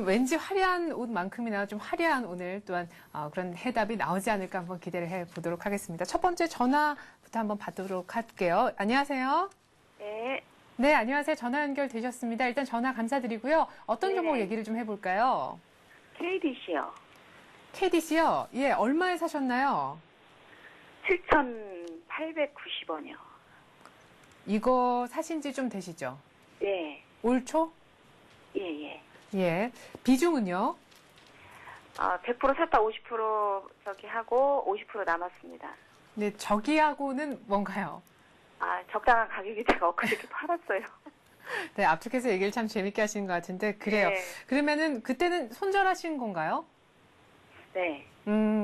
Speaker 1: 왠지 화려한 옷만큼이나 좀 화려한 오늘 또한 그런 해답이 나오지 않을까 한번 기대를 해보도록 하겠습니다. 첫 번째 전화부터 한번 받도록 할게요. 안녕하세요.
Speaker 6: 네.
Speaker 1: 네, 안녕하세요. 전화 연결되셨습니다. 일단 전화 감사드리고요. 어떤 종목 얘기를 좀 해볼까요?
Speaker 6: KDC요.
Speaker 1: KDC요? 예, 얼마에 사셨나요?
Speaker 6: 7,890원이요.
Speaker 1: 이거 사신 지 좀 되시죠?
Speaker 6: 네.
Speaker 1: 올 초?
Speaker 6: 예.
Speaker 1: 예. 비중은요?
Speaker 6: 100% 샀다 50% 저기 하고 50% 남았습니다.
Speaker 1: 네, 저기하고는 뭔가요?
Speaker 6: 적당한 가격에 제가 엊그저께 팔았어요.
Speaker 1: 네, 앞쪽에서 얘기를 참 재밌게 하시는 것 같은데, 그래요.
Speaker 6: 네.
Speaker 1: 그러면은 그때는 손절하신 건가요?
Speaker 6: 네.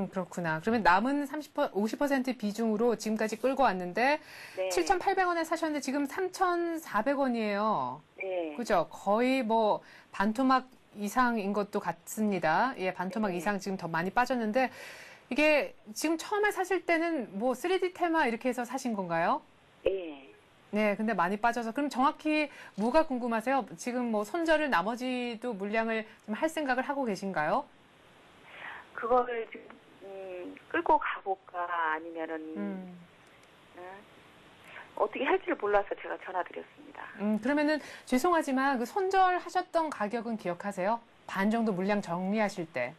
Speaker 1: 그렇구나. 그러면 남은 50% 비중으로 지금까지 끌고 왔는데,
Speaker 6: 네.
Speaker 1: 7,800원에 사셨는데 지금 3,400원이에요.
Speaker 6: 네.
Speaker 1: 그죠? 거의 반토막 이상인 것도 같습니다. 예, 반토막 이상 지금 더 많이 빠졌는데, 이게 지금 처음에 사실 때는 3D 테마 이렇게 해서 사신 건가요?
Speaker 6: 예.
Speaker 1: 네, 근데 많이 빠져서. 그럼 정확히 뭐가 궁금하세요? 지금 손절을 나머지도 물량을 좀 할 생각을 하고 계신가요?
Speaker 6: 그거를 지금, 끌고 가볼까, 아니면은, 어떻게 할지를 몰라서 제가 전화드렸습니다.
Speaker 1: 그러면은 죄송하지만 그 손절하셨던 가격은 기억하세요? 반 정도 물량 정리하실 때.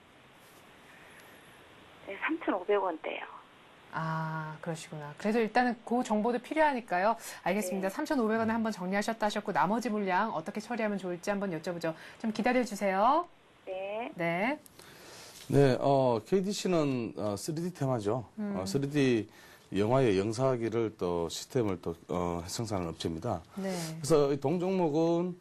Speaker 6: 네, 3,500원대요.
Speaker 1: 그러시구나. 그래도 일단은 그 정보도 필요하니까요. 알겠습니다.
Speaker 6: 네.
Speaker 1: 3,500원에 한번 정리하셨다 하셨고 나머지 물량 어떻게 처리하면 좋을지 한번 여쭤보죠. 좀 기다려주세요.
Speaker 6: 네.
Speaker 1: 네.
Speaker 5: 네, KDC는 3D 테마죠. 3D 영화의 영상기를 또 시스템을 또 생산하는 업체입니다.
Speaker 1: 네.
Speaker 5: 그래서 이 동종목은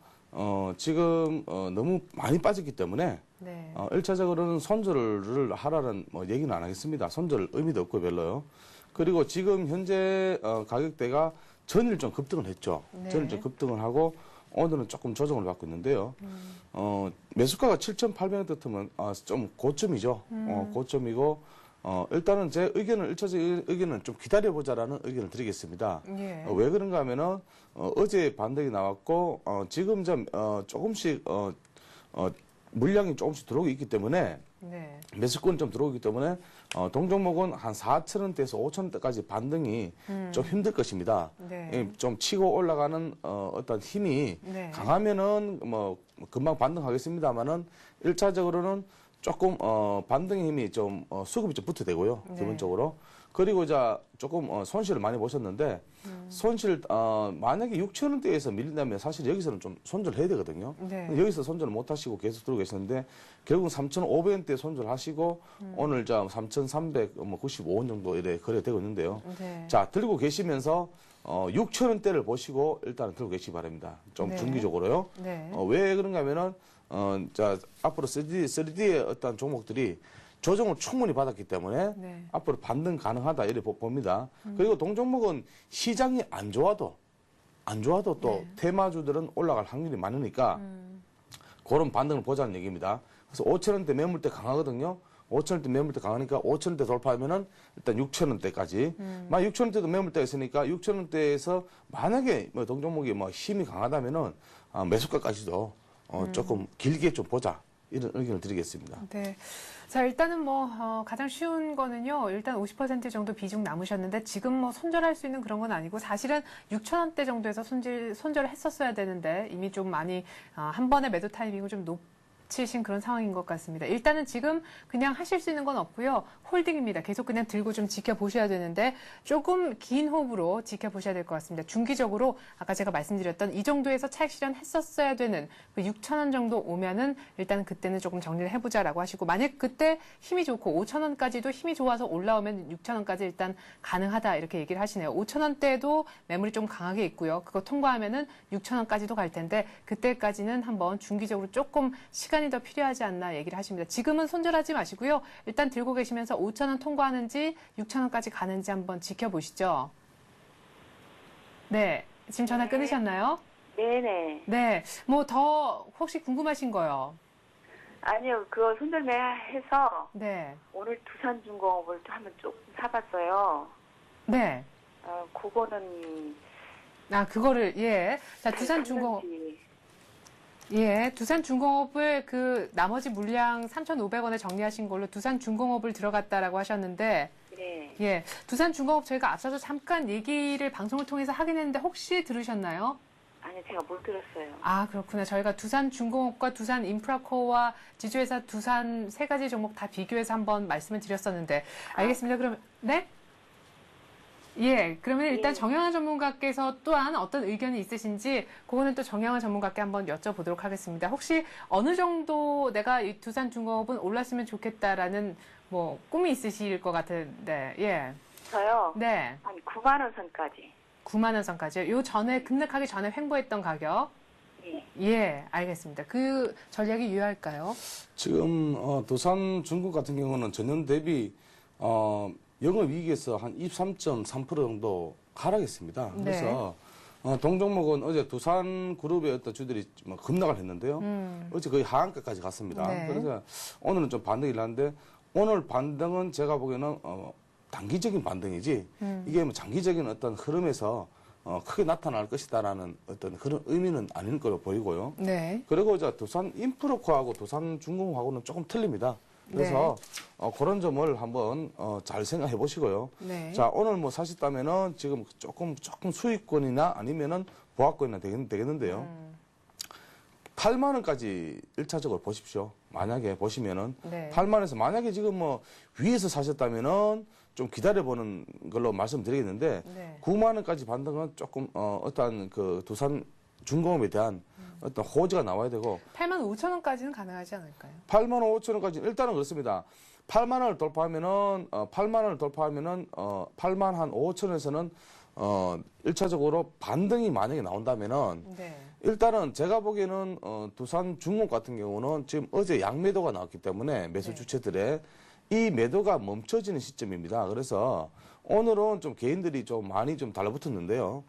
Speaker 5: 지금 너무 많이 빠졌기 때문에
Speaker 1: 네.
Speaker 5: 1차적으로는 손절을 하라는 얘기는 안 하겠습니다. 손절 의미도 없고 별로요. 그리고 지금 현재 가격대가 전일 좀 급등을 했죠.
Speaker 1: 네.
Speaker 5: 전일 좀 급등을 하고 오늘은 조금 조정을 받고 있는데요. 매수가가 7,800원 뜨면 좀 고점이죠. 고점이고 일단은 제 의견은 일차적인 의견은 좀 기다려보자라는 의견을 드리겠습니다.
Speaker 1: 예.
Speaker 5: 왜 그런가 하면은 어제 반등이 나왔고 지금 좀 조금씩 물량이 조금씩 들어오고 있기 때문에
Speaker 1: 네.
Speaker 5: 매수권이 좀 들어오기 때문에 동종목은 한 4,000원대에서 5,000원대까지 반등이 좀 힘들 것입니다.
Speaker 1: 네.
Speaker 5: 좀 치고 올라가는 어떤 힘이
Speaker 1: 네.
Speaker 5: 강하면은 뭐 금방 반등하겠습니다만은 1차적으로는 조금 반등의 힘이 좀 수급이 좀 붙어되고요.
Speaker 1: 네.
Speaker 5: 기본적으로. 그리고 이제 조금 손실을 많이 보셨는데 손실 만약에 6,000원대에서 밀린다면 사실 여기서는 좀 손절을 해야 되거든요.
Speaker 1: 네.
Speaker 5: 여기서 손절을 못 하시고 계속 들고 계셨는데 결국은 3,500원대 손절하시고 오늘 3,395원 정도 이래 거래되고 있는데요.
Speaker 1: 네.
Speaker 5: 자, 들고 계시면서 6,000원대를 보시고 일단은 들고 계시기 바랍니다. 좀
Speaker 1: 네.
Speaker 5: 중기적으로요.
Speaker 1: 네.
Speaker 5: 왜 그런가 하면은 자, 앞으로 3D의 어떤 종목들이 조정을 충분히 받았기 때문에
Speaker 1: 네.
Speaker 5: 앞으로 반등 가능하다 이렇게 봅니다. 그리고 동종목은 시장이 안 좋아도 또
Speaker 1: 네.
Speaker 5: 테마주들은 올라갈 확률이 많으니까 그런 반등을 보자는 얘기입니다. 그래서 5,000원대 매물대 강하거든요. 5,000원대 매물대 강하니까 5,000원대 돌파하면은 일단 6,000원대까지. 만 6,000원대도 매물대가 있으니까 6,000원대에서 만약에 뭐 동종목이 뭐 힘이 강하다면은 매수가까지도 조금 길게 좀 보자. 이런 의견을 드리겠습니다.
Speaker 1: 네. 자, 일단은 가장 쉬운 거는요, 일단 50% 정도 비중 남으셨는데, 지금 손절할 수 있는 그런 건 아니고, 사실은 6,000원대 정도에서 손절을 했었어야 되는데, 이미 좀 많이, 한 번에 매도 타이밍을 좀 놓치신 그런 상황인 것 같습니다. 일단은 지금 그냥 하실 수 있는 건 없고요. 홀딩입니다. 계속 그냥 들고 좀 지켜보셔야 되는데 조금 긴 호흡으로 지켜보셔야 될 것 같습니다. 중기적으로 아까 제가 말씀드렸던 이 정도에서 차익 실현했었어야 되는 그 6,000원 정도 오면은 일단 그때는 조금 정리를 해보자라고 하시고 만약 그때 힘이 좋고 5,000원까지도 힘이 좋아서 올라오면 6,000원까지 일단 가능하다 이렇게 얘기를 하시네요. 5,000원대도 매물이 좀 강하게 있고요. 그거 통과하면은 6,000원까지도 갈 텐데 그때까지는 한번 중기적으로 조금 시간이 더 필요하지 않나 얘기를 하십니다. 지금은 손절하지 마시고요. 일단 들고 계시면서 5,000원 통과하는지 6,000원까지 가는지 한번 지켜보시죠. 네. 지금 전화 끊으셨나요?
Speaker 6: 네네.
Speaker 1: 네. 뭐 더 혹시 궁금하신 거요?
Speaker 6: 아니요, 그거 손절매해서
Speaker 1: 네.
Speaker 6: 오늘 두산중공업을 한번 조금 사봤어요.
Speaker 1: 네.
Speaker 6: 그거는
Speaker 1: 그거를, 예. 자, 두산중공업. 예, 두산중공업을 그 나머지 물량 3,500원에 정리하신 걸로 두산중공업을 들어갔다라고 하셨는데,
Speaker 6: 네.
Speaker 1: 예, 두산중공업 저희가 앞서서 잠깐 얘기를 방송을 통해서 하긴 했는데 혹시 들으셨나요?
Speaker 6: 아니, 제가 못 들었어요.
Speaker 1: 아, 그렇구나. 저희가 두산중공업과 두산인프라코어와 지주회사 두산 세 가지 종목 다 비교해서 한번 말씀을 드렸었는데, 알겠습니다. 그럼, 네? 예, 그러면 일단 정영환 전문가께서 또한 어떤 의견이 있으신지 그거는 또 정영환 전문가께 한번 여쭤보도록 하겠습니다. 혹시 어느 정도 내가 이 두산중공업은 올랐으면 좋겠다라는 뭐 꿈이 있으실 것 같은데, 예.
Speaker 6: 저요?
Speaker 1: 네.
Speaker 6: 한 9만 원 선까지.
Speaker 1: 9만 원 선까지요? 요 전에 급락하기 전에 횡보했던 가격?
Speaker 6: 예.
Speaker 1: 예, 알겠습니다. 그 전략이 유효할까요?
Speaker 5: 지금 두산중공 같은 경우는 전년 대비 영업이익에서 한 23.3% 정도 하락했습니다.
Speaker 1: 네.
Speaker 5: 그래서 동종목은 어제 두산그룹의 어떤 주들이 뭐 급락을 했는데요. 어제 거의 하한가까지 갔습니다.
Speaker 1: 네.
Speaker 5: 그래서 오늘은 좀 반등이 일어났는데 오늘 반등은 제가 보기에는 단기적인 반등이지 이게 뭐 장기적인 어떤 흐름에서 크게 나타날 것이다라는 어떤 그런 의미는 아닐 거로 보이고요.
Speaker 1: 네.
Speaker 5: 그리고 이제 두산인프라코하고 두산중공업하고는 조금 틀립니다. 그래서 그런 점을 한번 잘 생각해 보시고요.
Speaker 1: 네.
Speaker 5: 자, 오늘 뭐 사셨다면은 지금 조금 수익권이나 아니면은 보합권이나 되겠는데요. 8만 원까지 1차적으로 보십시오. 만약에 보시면은
Speaker 1: 네.
Speaker 5: 8만 원에서 만약에 지금 뭐 위에서 사셨다면은 좀 기다려보는 걸로 말씀드리겠는데
Speaker 1: 네.
Speaker 5: 9만 원까지 반등은 조금 어떤 그 두산 중공업에 대한 어떤 호재가 나와야 되고
Speaker 1: 8만 5천 원까지는 가능하지 않을까요?
Speaker 5: 8만 5천 원까지 일단은 그렇습니다. 8만 원을 돌파하면은 8만 원을 돌파하면은 8만 한 5천 원에서는 1차적으로 반등이 만약에 나온다면은
Speaker 1: 네.
Speaker 5: 일단은 제가 보기에는 두산 중공 같은 경우는 지금 어제 양매도가 나왔기 때문에 매수
Speaker 1: 네.
Speaker 5: 주체들의 이 매도가 멈춰지는 시점입니다. 그래서 오늘은 좀 개인들이 좀 많이 좀 달라붙었는데요.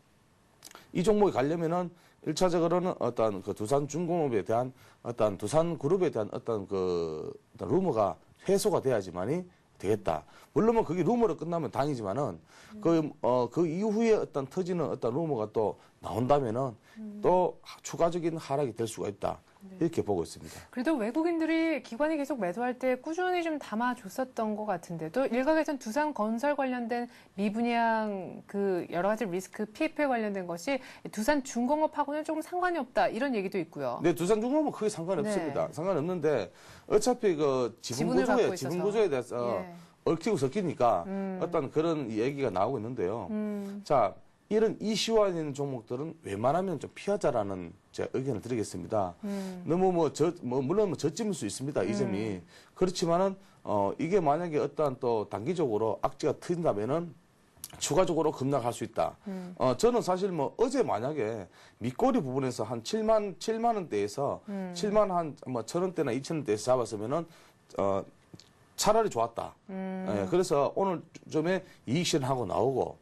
Speaker 5: 이 종목에 가려면은 1차적으로는 어떤 그 두산중공업에 대한 어떤 두산그룹에 대한 어떤 그 어떤 루머가 해소가 돼야지만이 되겠다. 물론 뭐 그게 루머로 끝나면 다행이지만은 그 이후에 어떤 터지는 어떤 루머가 또 나온다면은 또 추가적인 하락이 될 수가 있다. 이렇게 보고 있습니다.
Speaker 1: 그래도 외국인들이 기관이 계속 매도할 때 꾸준히 좀 담아줬었던 것 같은데 또 일각에선 두산건설 관련된 미분양 그 여러 가지 리스크 PF에 관련된 것이 두산중공업하고는 조금 상관이 없다 이런 얘기도 있고요.
Speaker 5: 네, 두산중공업은 크게 상관이 없습니다. 상관없는데 어차피 그 지분 구조에 대해서 얽히고 섞이니까 어떤 그런 얘기가 나오고 있는데요. 자, 이런 이슈화 있는 종목들은 웬만하면 좀 피하자라는 제 의견을 드리겠습니다. 너무 물론 뭐 저점일 수 있습니다. 이 점이. 그렇지만은, 이게 만약에 어떠한 또 단기적으로 악재가 터진다면은 추가적으로 급락할 수 있다. 저는 사실 뭐 어제 만약에 밑꼬리 부분에서 한 7만 원대에서 7만 한 뭐 1,000원대나 2,000원대에서 잡았으면은, 차라리 좋았다. 예, 그래서 오늘 좀에 이익 실현하고 나오고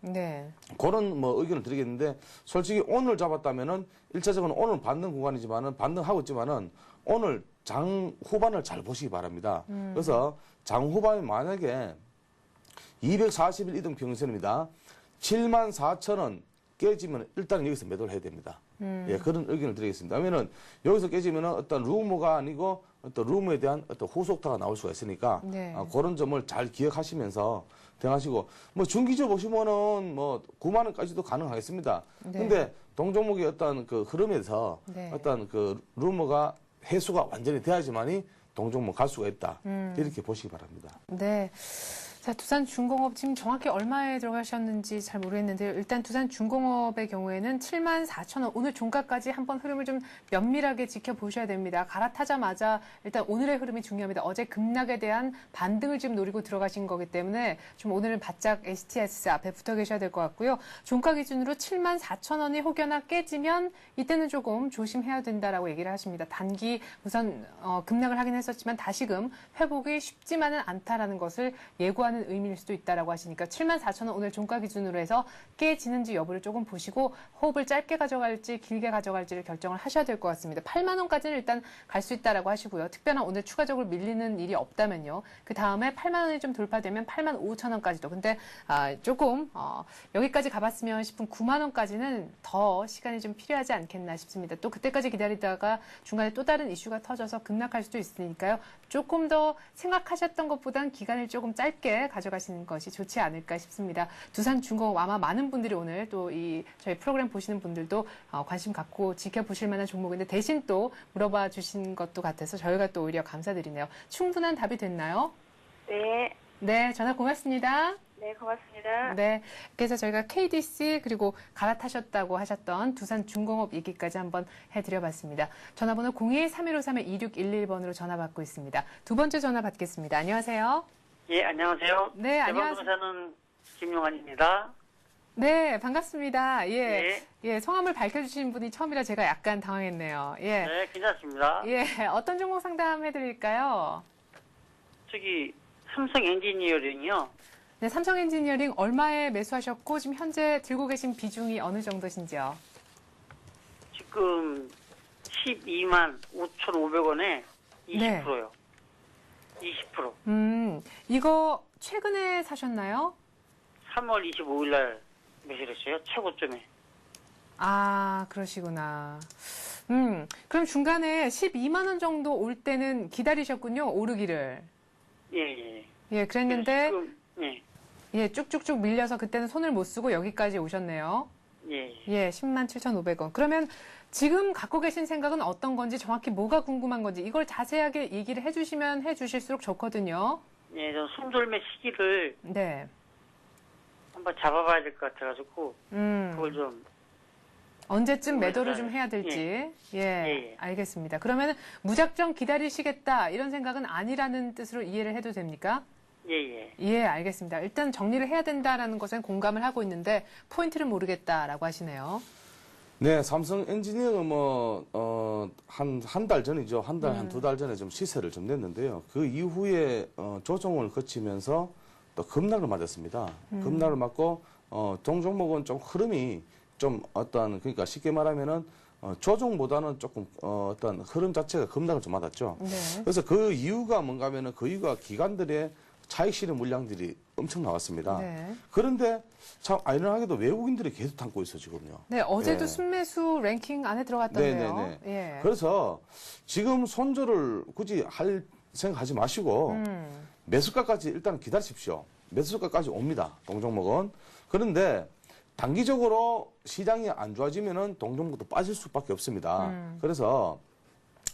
Speaker 5: 그런 뭐 의견을 드리겠는데 솔직히 오늘 잡았다면은 1차적으로 오늘 반등 구간이지만은 반등하고 있지만은 오늘 장 후반을 잘 보시기 바랍니다. 그래서 장 후반에 만약에 240일 이동 평선입니다. 74,000원 깨지면 일단 여기서 매도를 해야 됩니다. 예, 그런 의견을 드리겠습니다. 왜냐면 여기서 깨지면 어떤 루머가 아니고 어떤 루머에 대한 어떤 후속타가 나올 수가 있으니까 그런 점을 잘 기억하시면서 대응하시고 뭐 중기적 보시면은 뭐 9만 원까지도 가능하겠습니다. 근데 동종목의 어떤 그 흐름에서 어떤 그 루머가 해소가 완전히 돼야지만이 동종목 갈 수가 있다. 이렇게 보시기 바랍니다.
Speaker 1: 네. 자, 두산중공업 지금 정확히 얼마에 들어가셨는지 잘 모르겠는데요. 일단 두산중공업의 경우에는 74,000원 오늘 종가까지 한번 흐름을 좀 면밀하게 지켜보셔야 됩니다. 갈아타자마자 일단 오늘의 흐름이 중요합니다. 어제 급락에 대한 반등을 지금 노리고 들어가신 거기 때문에 좀 오늘은 바짝 STS 앞에 붙어 계셔야 될 것 같고요. 종가 기준으로 74,000원이 혹여나 깨지면 이때는 조금 조심해야 된다라고 얘기를 하십니다. 단기 우선 급락을 하긴 했었지만 다시금 회복이 쉽지만은 않다라는 것을 예고하는 의미일 수도 있다라고 하시니까 74,000원 오늘 종가 기준으로 해서 깨지는지 여부를 조금 보시고 호흡을 짧게 가져갈지 길게 가져갈지를 결정을 하셔야 될 것 같습니다. 8만 원까지는 일단 갈 수 있다라고 하시고요. 특별한 오늘 추가적으로 밀리는 일이 없다면요. 그 다음에 8만 원이 좀 돌파되면 8만 5천 원까지도. 근데 조금 여기까지 가봤으면 싶은 9만 원까지는 더 시간이 좀 필요하지 않겠나 싶습니다. 또 그때까지 기다리다가 중간에 또 다른 이슈가 터져서 급락할 수도 있으니까요. 조금 더 생각하셨던 것보단 기간을 조금 짧게 가져가시는 것이 좋지 않을까 싶습니다. 두산중공업 아마 많은 분들이 오늘 또 저희 프로그램 보시는 분들도 관심 갖고 지켜보실 만한 종목인데 대신 또 물어봐 주신 것도 같아서 저희가 또 오히려 감사드리네요. 충분한 답이 됐나요?
Speaker 6: 네.
Speaker 1: 네, 전화 고맙습니다.
Speaker 6: 네, 고맙습니다.
Speaker 1: 네, 그래서 저희가 KDC 그리고 갈아타셨다고 하셨던 두산중공업 얘기까지 한번 해드려봤습니다. 전화번호 02-3153-2611번으로 전화 받고 있습니다. 두 번째 전화 받겠습니다. 안녕하세요.
Speaker 7: 예, 안녕하세요.
Speaker 1: 네, 안녕하세요.
Speaker 7: 대방동사는 김용환입니다.
Speaker 1: 네, 반갑습니다. 예,
Speaker 7: 네.
Speaker 1: 예, 성함을 밝혀주신 분이 처음이라 제가 약간 당황했네요. 예,
Speaker 7: 네, 괜찮습니다.
Speaker 1: 예, 어떤 종목 상담해드릴까요?
Speaker 7: 저기 삼성 엔지니어링이요.
Speaker 1: 네, 삼성 엔지니어링 얼마에 매수하셨고 지금 현재 들고 계신 비중이 어느 정도신지요?
Speaker 7: 지금 12만 5,500원에 20%요. 20%.
Speaker 1: 이거 최근에 사셨나요?
Speaker 7: 3월 25일 날 매수를 했어요. 최고점에.
Speaker 1: 아, 그러시구나. 그럼 중간에 12만 원 정도 올 때는 기다리셨군요, 오르기를.
Speaker 7: 예, 예.
Speaker 1: 예, 그랬는데
Speaker 7: 지금, 예.
Speaker 1: 예, 쭉쭉쭉 밀려서 그때는 손을 못 쓰고 여기까지 오셨네요.
Speaker 7: 예.
Speaker 1: 예, 10만 7,500원. 그러면 지금 갖고 계신 생각은 어떤 건지 정확히 뭐가 궁금한 건지 이걸 자세하게 얘기를 해주시면 해주실수록 좋거든요.
Speaker 7: 예, 저 숨돌매 시기를
Speaker 1: 네.
Speaker 7: 한번 잡아봐야 될 것 같아가지고 그걸 좀
Speaker 1: 언제쯤 매도를 좀 해야 될지. 예, 알겠습니다. 그러면 무작정 기다리시겠다 이런 생각은 아니라는 뜻으로 이해를 해도 됩니까?
Speaker 7: 예.
Speaker 1: 예, 알겠습니다. 일단 정리를 해야 된다라는 것은 공감을 하고 있는데 포인트를 모르겠다라고 하시네요.
Speaker 5: 네, 삼성 엔지니어가 한 달 전이죠. 한 두 달 전에 좀 시세를 좀 냈는데요. 그 이후에, 조정을 거치면서 또 급락을 맞았습니다. 급락을 맞고, 동종목은 좀 흐름이 좀 그러니까 쉽게 말하면은, 조정보다는 조금 어떤 흐름 자체가 급락을 좀 맞았죠.
Speaker 1: 네.
Speaker 5: 그래서 그 이유가 뭔가 하면은 그 이유가 기관들의 차익 실현 물량들이 엄청 나왔습니다.
Speaker 1: 네.
Speaker 5: 그런데 참 아이러니하게도 외국인들이 계속 담고 있어 지금요.
Speaker 1: 네, 어제도
Speaker 5: 예.
Speaker 1: 순매수 랭킹 안에 들어갔던데요.
Speaker 5: 네네네.
Speaker 1: 예.
Speaker 5: 그래서 지금 손절을 굳이 할 생각하지 마시고 매수가까지 일단 기다리십시오. 매수가까지 옵니다. 동종목은. 그런데 단기적으로 시장이 안 좋아지면은 동종목도 빠질 수밖에 없습니다. 그래서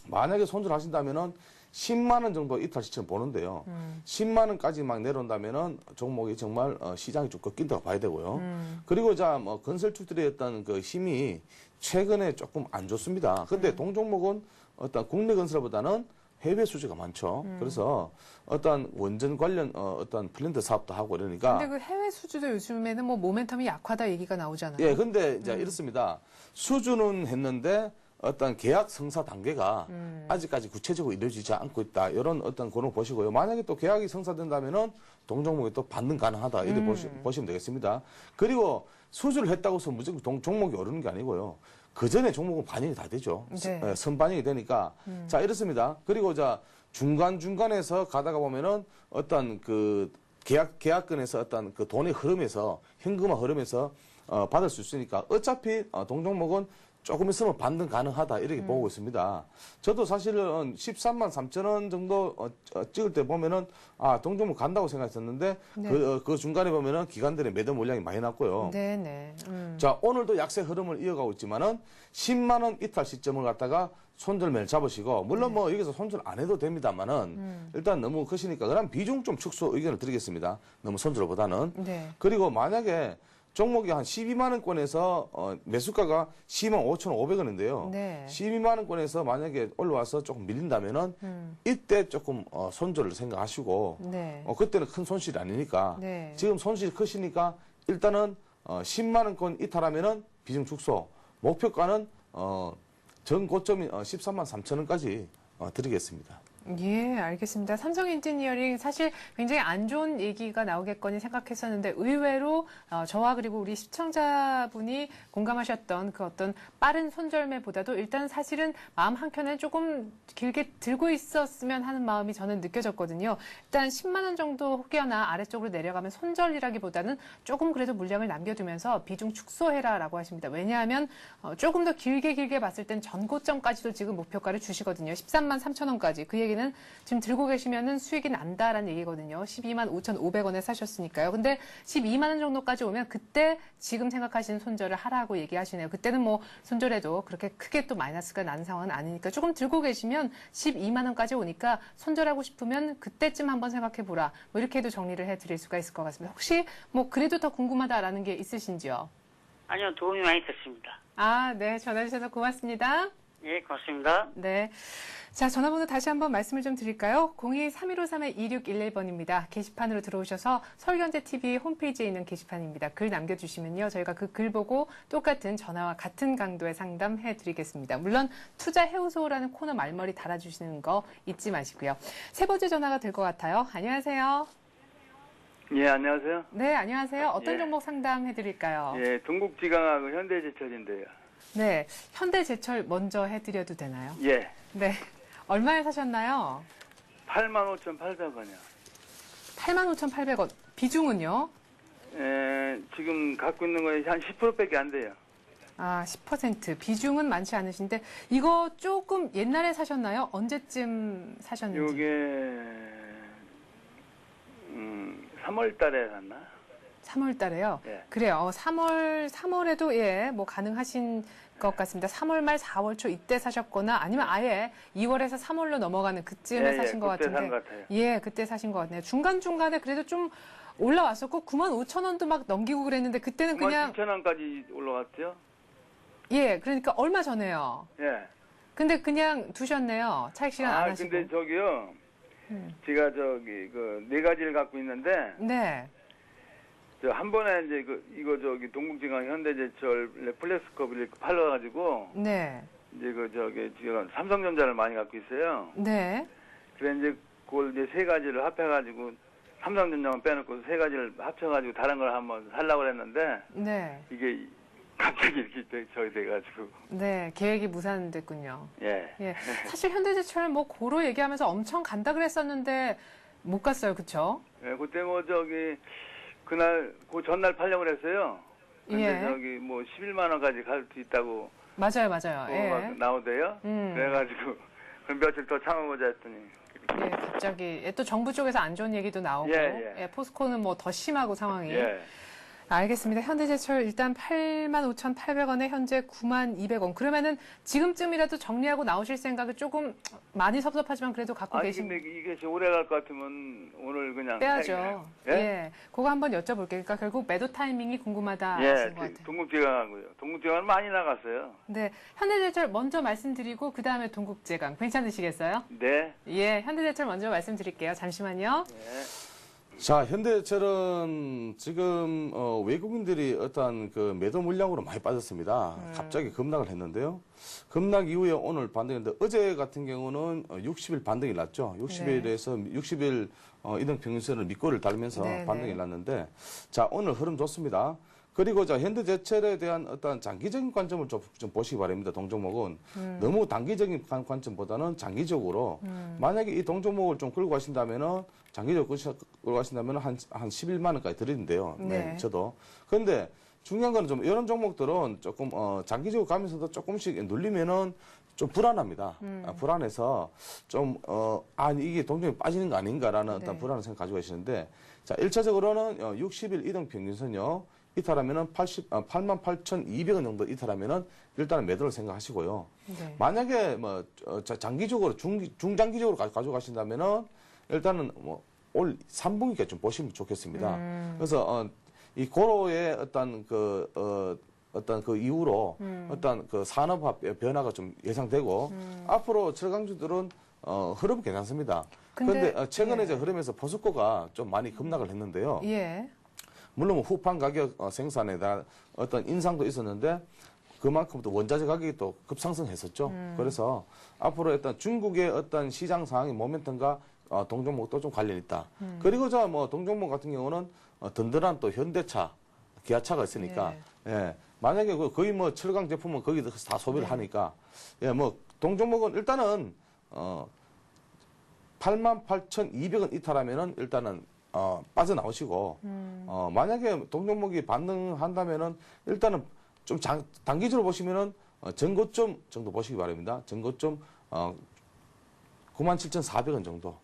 Speaker 5: 만약에 손절하신다면은 10만 원 정도 이탈 시점 보는데요. 10만 원까지 막 내려온다면은 종목이 정말 시장이 좀 꺾인다고 봐야 되고요. 그리고 자 뭐 건설주들의 어떤 그 힘이 최근에 조금 안 좋습니다. 근데 동종목은 어떤 국내 건설보다는 해외 수주가 많죠. 그래서 어떤 원전 관련 어떤 플랜트 사업도 하고 이러니까.
Speaker 1: 근데 그 해외 수주도 요즘에는 뭐 모멘텀이 약하다 얘기가 나오잖아요.
Speaker 5: 예, 근데 이제 이렇습니다. 수주는 했는데 어떤 계약 성사 단계가 아직까지 구체적으로 이루어지지 않고 있다. 이런 어떤 그런 거 보시고요. 만약에 또 계약이 성사된다면은 동종목이 또 반등 가능하다. 이렇게 보시면 되겠습니다. 그리고 수주를 했다고 해서 무조건 종목이 오르는 게 아니고요. 그 전에 종목은 반영이 다 되죠.
Speaker 1: 네.
Speaker 5: 선반영이 되니까. 자, 이렇습니다. 그리고 자, 중간중간에서 가다가 보면은 어떤 그 계약권에서 어떤 그 돈의 흐름에서, 현금화 흐름에서 받을 수 있으니까 어차피 동종목은 조금 있으면 반등 가능하다 이렇게 보고 있습니다. 저도 사실은 13만 3천 원 정도 찍을 때 보면은 동종목 간다고 생각했었는데
Speaker 1: 네.
Speaker 5: 그 중간에 보면은 기관들의 매도 물량이 많이 났고요.
Speaker 1: 네네.
Speaker 5: 자, 오늘도 약세 흐름을 이어가고 있지만은 10만 원 이탈 시점을 갖다가 손절매를 잡으시고 물론 뭐 여기서 손절 안 해도 됩니다만은 일단 너무 크시니까 그럼 비중 좀 축소 의견을 드리겠습니다. 너무 손절보다는.
Speaker 1: 네.
Speaker 5: 그리고 만약에 종목이 한 12만 원권에서 매수가가 12만 5,500원인데요.
Speaker 1: 네.
Speaker 5: 12만 원권에서 만약에 올라와서 조금 밀린다면은 이때 조금 손절을 생각하시고
Speaker 1: 네.
Speaker 5: 그때는 큰 손실이 아니니까
Speaker 1: 네.
Speaker 5: 지금 손실이 크시니까 일단은 10만 원권 이탈하면은 비중 축소 목표가는 전 고점이 13만 3천 원까지 드리겠습니다.
Speaker 1: 예, 알겠습니다. 삼성 엔지니어링 사실 굉장히 안 좋은 얘기가 나오겠거니 생각했었는데 의외로 저와 그리고 우리 시청자분이 공감하셨던 그 어떤 빠른 손절매보다도 일단 사실은 마음 한켠에 조금 길게 들고 있었으면 하는 마음이 저는 느껴졌거든요. 일단 10만 원 정도 혹여나 아래쪽으로 내려가면 손절이라기보다는 조금 그래도 물량을 남겨두면서 비중 축소해라라고 하십니다. 왜냐하면 조금 더 길게 봤을 땐 전고점까지도 지금 목표가를 주시거든요. 13만 3천 원까지. 그 얘기는 지금 들고 계시면은 수익이 난다라는 얘기거든요. 12만 5,500원에 사셨으니까요. 근데 12만 원 정도까지 오면 그때 지금 생각하시는 손절을 하라고 얘기하시네요. 그때는 뭐 손절해도 그렇게 크게 또 마이너스가 나는 상황은 아니니까 조금 들고 계시면 12만 원까지 오니까 손절하고 싶으면 그때쯤 한번 생각해 보라. 뭐 이렇게 해도 정리를 해 드릴 수가 있을 것 같습니다. 혹시 뭐 그래도 더 궁금하다라는 게 있으신지요?
Speaker 7: 아니요, 도움이 많이 됐습니다.
Speaker 1: 네. 전화 주셔서 고맙습니다.
Speaker 7: 예, 고맙습니다.
Speaker 1: 네. 자, 전화번호 다시 한번 말씀을 좀 드릴까요? 02-3153-2611번입니다. 게시판으로 들어오셔서 서울경제TV 홈페이지에 있는 게시판입니다. 글 남겨주시면요. 저희가 그 글 보고 똑같은 전화와 같은 강도의 상담해 드리겠습니다. 물론 투자해우소라는 코너 말머리 달아주시는 거 잊지 마시고요. 세 번째 전화가 될 것 같아요. 안녕하세요.
Speaker 8: 예, 안녕하세요.
Speaker 1: 네, 안녕하세요. 어떤
Speaker 8: 예.
Speaker 1: 종목 상담해 드릴까요?
Speaker 8: 예, 동국지강하고 현대제철인데요.
Speaker 1: 네, 현대제철 먼저 해드려도 되나요?
Speaker 8: 예,
Speaker 1: 네. 얼마에 사셨나요?
Speaker 8: 85,800원이요.
Speaker 1: 85,800원. 비중은요?
Speaker 8: 예, 지금 갖고 있는 거에 한 10%밖에 안 돼요.
Speaker 1: 10%. 비중은 많지 않으신데 이거 조금 옛날에 사셨나요? 언제쯤 사셨는지?
Speaker 8: 요게 3월 달에 샀나?
Speaker 1: 3월 달에요?
Speaker 8: 예.
Speaker 1: 그래요. 3월에도 예, 뭐 가능하신 것 같습니다. 3월 말 4월 초 이때 사셨거나 아니면 아예 2월에서 3월로 넘어가는 그쯤에 사신 것
Speaker 8: 그때
Speaker 1: 같은데.
Speaker 8: 산 것 같아요.
Speaker 1: 예, 그때 사신 것 같네요. 중간중간에 그래도 좀 올라왔었고 95,000원도 막 넘기고 그랬는데 그때는 그냥
Speaker 8: 9,000원까지 올라갔죠?
Speaker 1: 예, 그러니까 얼마 전에요.
Speaker 8: 예.
Speaker 1: 근데 그냥 두셨네요. 차익 실현 안 하시고.
Speaker 8: 근데 저기요. 제가 저기 그 네 가지를 갖고 있는데
Speaker 1: 네.
Speaker 8: 저 한 번에 이제 이거 저기 동국지강 현대제철 플렉스컵을 이렇게 팔러가지고
Speaker 1: 네.
Speaker 8: 이제 지금 삼성전자를 많이 갖고 있어요.
Speaker 1: 네.
Speaker 8: 그래 이제 그걸 이제 세 가지를 합해가지고 삼성전자만 빼놓고 세 가지를 합쳐가지고 다른 걸 한번 살라고 그랬는데
Speaker 1: 네.
Speaker 8: 이게 갑자기 이렇게 저희 돼가지고.
Speaker 1: 네, 계획이 무산됐군요.
Speaker 8: 예.
Speaker 1: 예, 사실 현대제철 뭐 고로 얘기하면서 엄청 간다 그랬었는데 못 갔어요, 그쵸?
Speaker 8: 예, 그때 뭐 그날 그 전날 팔려고 그랬어요. 근데
Speaker 1: 예.
Speaker 8: 뭐 11만 원까지 갈 수 있다고
Speaker 1: 맞아요, 맞아요. 예.
Speaker 8: 막 나오대요. 그래가지고 그럼 며칠 더 참아보자 했더니.
Speaker 1: 예, 갑자기 또 정부 쪽에서 안 좋은 얘기도 나오고
Speaker 8: 예.
Speaker 1: 포스코는 뭐 더 심하고 상황이.
Speaker 8: 예.
Speaker 1: 알겠습니다. 현대제철 일단 85,800원에 현재 92,200원. 그러면은 지금쯤이라도 정리하고 나오실 생각이 조금 많이 섭섭하지만 그래도 갖고
Speaker 8: 아니
Speaker 1: 계신.
Speaker 8: 근데 이게 오래 갈 것 같으면 오늘 그냥
Speaker 1: 빼야죠.
Speaker 8: 예?
Speaker 1: 예. 그거 한번 여쭤볼게요. 그러니까 결국 매도 타이밍이 궁금하다
Speaker 8: 예,
Speaker 1: 하신 것 같아요.
Speaker 8: 동국제강하고요. 동국제강은 많이 나갔어요.
Speaker 1: 네. 현대제철 먼저 말씀드리고 그다음에 동국제강 괜찮으시겠어요?
Speaker 8: 네.
Speaker 1: 예. 현대제철 먼저 말씀드릴게요. 잠시만요.
Speaker 8: 네.
Speaker 5: 자, 현대제철은 지금 외국인들이 어떤 그 매도 물량으로 많이 빠졌습니다. 갑자기 급락을 했는데요. 급락 이후에 오늘 반등했는데 어제 같은 경우는 60일 반등이 났죠. 60일에서 60일 이동 평균선을 밑골을 달면서 반등이 났는데 자, 오늘 흐름 좋습니다. 그리고 자, 현대제철에 대한 어떤 장기적인 관점을 좀 보시기 바랍니다. 동종목은 너무 단기적인 관점보다는 장기적으로 만약에 이 동종목을 좀 끌고 가신다면은 장기적으로 끌고 가신다면은 한 11만 원까지 드리는데요. 네, 저도. 그런데 중요한 거는 좀 이런 종목들은 조금 장기적으로 가면서도 조금씩 눌리면은 좀 불안합니다. 불안해서 좀 아니 이게 동종이 빠지는 거 아닌가라는 어떤 불안한 생각 가지고 계시는데 자, 1차적으로는 60일 이동 평균선요. 이탈하면은 88,200원 정도 이탈하면은 일단은 매도를 생각하시고요. 네. 만약에 뭐 장기적으로 중장기적으로 가져가신다면은 일단은 뭐 올 3분기까지 좀 보시면 좋겠습니다. 그래서 이 고로의 어떤 어떤 그 이후로 어떤 그 산업화 변화가 좀 예상되고 앞으로 철강주들은 흐름 괜찮습니다. 그런데 최근에 이제 흐름에서 포스코가 좀 많이 급락을 했는데요.
Speaker 1: 예.
Speaker 5: 물론 후판 가격 생산에 대한 어떤 인상도 있었는데 그만큼 또 원자재 가격이 또 급상승했었죠. 그래서 앞으로 일단 중국의 어떤 시장 상황의 모멘텀과 동종목도 좀 관련이 있다. 그리고 저 뭐 동종목 같은 경우는 든든한 또 현대차, 기아차가 있으니까 예. 만약에 거의 뭐 철강 제품은 거기서 다 소비를 하니까 예, 뭐 동종목은 일단은 88,200원 이탈하면은 일단은 빠져나오시고, 만약에 동종목이 반등한다면은 일단은 좀 단기적으로 보시면은 전고점 정도 보시기 바랍니다. 전고점 97,400원 정도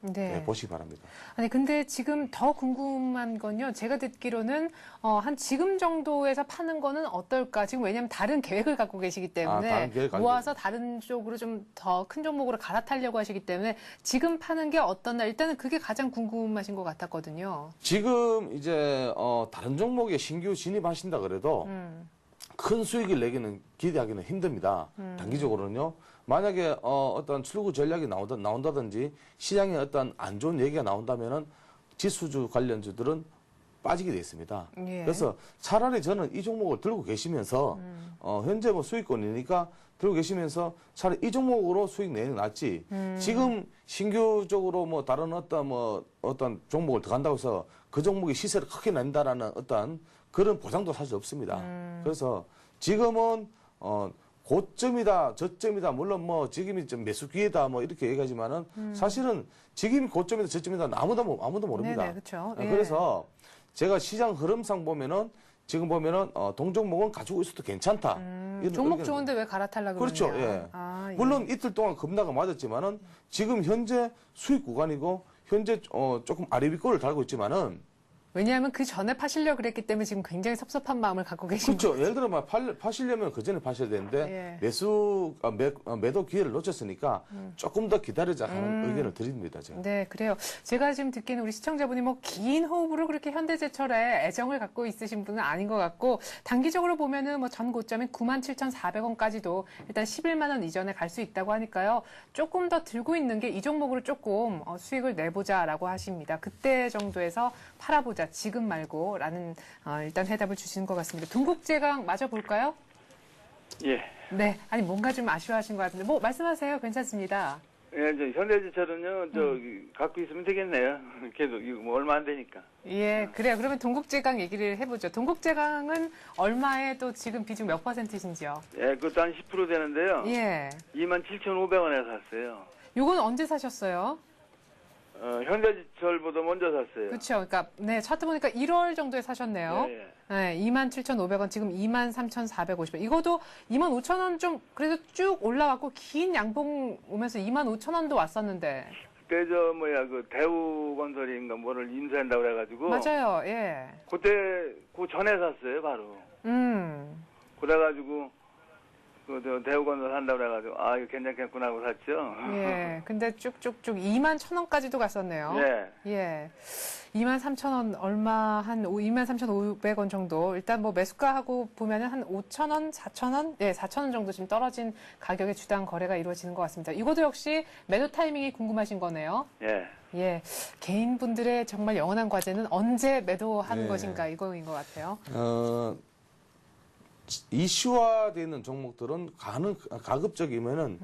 Speaker 5: 보시기 바랍니다.
Speaker 1: 아니 근데 지금 더 궁금한 건요. 제가 듣기로는 한 지금 정도에서 파는 거는 어떨까? 지금 왜냐하면 다른 계획을 갖고 계시기 때문에 모아서 다른 쪽으로 좀 더 큰 종목으로 갈아타려고 하시기 때문에 지금 파는 게 어떻나 일단은 그게 가장 궁금하신 것 같았거든요.
Speaker 5: 지금 이제 다른 종목에 신규 진입하신다 그래도 큰 수익을 내기는 기대하기는 힘듭니다. 단기적으로는요. 만약에 어떤 출구 전략이 나온다든지 시장에 어떤 안 좋은 얘기가 나온다면은 지수주 관련주들은 빠지게 돼 있습니다. 그래서 차라리 저는 이 종목을 들고 계시면서 현재 뭐 수익권이니까 들고 계시면서 차라리 이 종목으로 수익 내는 게 낫지. 지금 신규적으로 뭐 다른 어떤 종목을 들어간다고 해서 그 종목이 시세를 크게 낸다라는 어떤 그런 보장도 사실 없습니다. 그래서 지금은 고점이다, 저점이다, 물론 뭐 지금이 좀 매수 기회다, 뭐 이렇게 얘기하지만은 사실은 지금이 고점이다, 저점이다 아무도 모릅니다.
Speaker 1: 네네, 그렇죠.
Speaker 5: 그래서 제가 시장 흐름상 보면은 지금 보면은 동종목은 가지고 있어도 괜찮다.
Speaker 1: 종목 좋은데 왜 갈아타려고
Speaker 5: 그렇죠.
Speaker 1: 그러냐.
Speaker 5: 예.
Speaker 1: 예.
Speaker 5: 물론 이틀 동안 급락은 맞았지만은 지금 현재 수익 구간이고 현재 조금 아래 위권을 달고 있지만은
Speaker 1: 왜냐하면 그 전에 파시려고 그랬기 때문에 지금 굉장히 섭섭한 마음을 갖고 계신
Speaker 5: 그렇죠. 예를 들어 파시려면 그 전에 파셔야 되는데 매도 기회를 놓쳤으니까 조금 더 기다리자 하는 의견을 드립니다. 제가.
Speaker 1: 네, 그래요. 제가 지금 듣기는 우리 시청자분이 뭐 긴 호흡으로 그렇게 현대제철에 애정을 갖고 있으신 분은 아닌 것 같고 단기적으로 보면은 뭐 전 고점인 97,400원까지도 일단 11만 원 이전에 갈 수 있다고 하니까요. 조금 더 들고 있는 게 이 종목으로 조금 수익을 내보자라고 하십니다. 그때 정도에서 팔아보자. 지금 말고라는 일단 해답을 주시는 것 같습니다. 동국제강 마저 볼까요?
Speaker 8: 예.
Speaker 1: 네, 아니 뭔가 좀 아쉬워하신 것 같은데 뭐 말씀하세요. 괜찮습니다.
Speaker 8: 예, 저 현대제철은요, 갖고 있으면 되겠네요. 계속 이거 뭐 얼마 안 되니까.
Speaker 1: 예, 그래요. 그러면 동국제강 얘기를 해보죠. 동국제강은 얼마에 또 지금 비중 몇 %신지요?
Speaker 8: 예, 그것도 한 10% 되는데요.
Speaker 1: 예.
Speaker 8: 27,500원에 샀어요.
Speaker 1: 요건 언제 사셨어요?
Speaker 8: 현대제철보다 먼저 샀어요.
Speaker 1: 그렇죠. 그러니까 네, 차트 보니까 1월 정도에 사셨네요.
Speaker 8: 예, 예.
Speaker 1: 네, 27,500원, 지금 23,450원. 이것도 25,000원 좀 그래도 쭉 올라갔고 긴 양봉 오면서 25,000원도 왔었는데.
Speaker 8: 그때 그 대우건설인가 뭐를 인수한다고 그래가지고.
Speaker 1: 맞아요. 예.
Speaker 8: 그때 그 전에 샀어요, 바로. 그래가지고 대우건설 한다고 그래가지고 이거 괜찮겠구나 하고 샀죠.
Speaker 1: 예. 근데 쭉쭉쭉 21,000원까지도 갔었네요.
Speaker 8: 예.
Speaker 1: 예. 23,000원 얼마 한 23,500원 정도. 일단 뭐 매수가하고 보면은 한 5,000원, 4,000원? 예, 4,000원 정도 지금 떨어진 가격의 주당 거래가 이루어지는 것 같습니다. 이것도 역시 매도 타이밍이 궁금하신 거네요.
Speaker 8: 예.
Speaker 1: 예. 개인분들의 정말 영원한 과제는 언제 매도하는
Speaker 5: 네.
Speaker 1: 것인가 이거인 것 같아요.
Speaker 5: 이슈화되는 종목들은 가급적이면은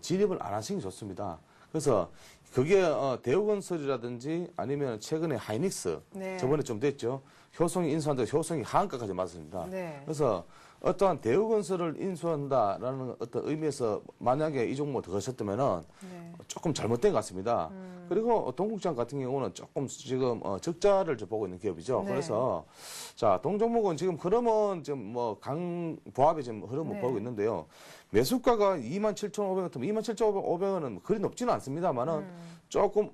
Speaker 5: 진입을 안 하시는 게 좋습니다. 그래서 그게 대우건설이라든지 아니면 최근에 하이닉스
Speaker 1: 네.
Speaker 5: 저번에 좀 됐죠. 효성이 인수한다고 효성이 하한가까지 맞습니다.
Speaker 1: 네.
Speaker 5: 그래서 어떠한 대우건설을 인수한다라는 어떤 의미에서 만약에 이 종목을 들어가셨다면은
Speaker 1: 네.
Speaker 5: 조금 잘못된 것 같습니다. 그리고 동국장 같은 경우는 조금 지금 적자를 좀 보고 있는 기업이죠.
Speaker 1: 네.
Speaker 5: 그래서 자 동종목은 지금 흐름은 지금 뭐 강보합의 지금 흐름을
Speaker 1: 네.
Speaker 5: 보고 있는데요. 매수가가 27,500원 같으면 27,500원은 그리 높지는 않습니다만은 조금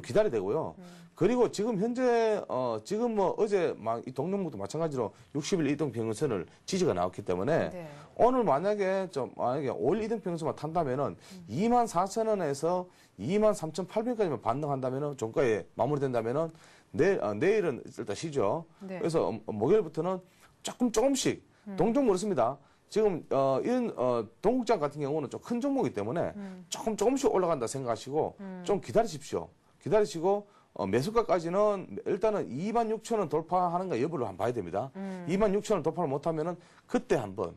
Speaker 5: 기다려야 되고요. 그리고 지금 현재 지금 뭐 어제 막 이 동종목도 마찬가지로 60일 이동 평균선을 지지가 나왔기 때문에
Speaker 1: 네.
Speaker 5: 오늘 만약에 5일 이동 평균선만 탄다면은 24,000원에서 23,800원까지만 반등한다면은 종가에 마무리된다면은 내일은 일단 쉬죠.
Speaker 1: 네.
Speaker 5: 그래서 목요일부터는 조금씩 동종 모르습니다. 지금 이런 동국장 같은 경우는 좀 큰 종목이기 때문에 조금씩 올라간다 생각하시고 좀 기다리십시오. 기다리시고 매수가까지는 일단은 26,000원 돌파하는가 여부를 한번 봐야 됩니다. 26,000원 돌파를 못하면은 그때 한번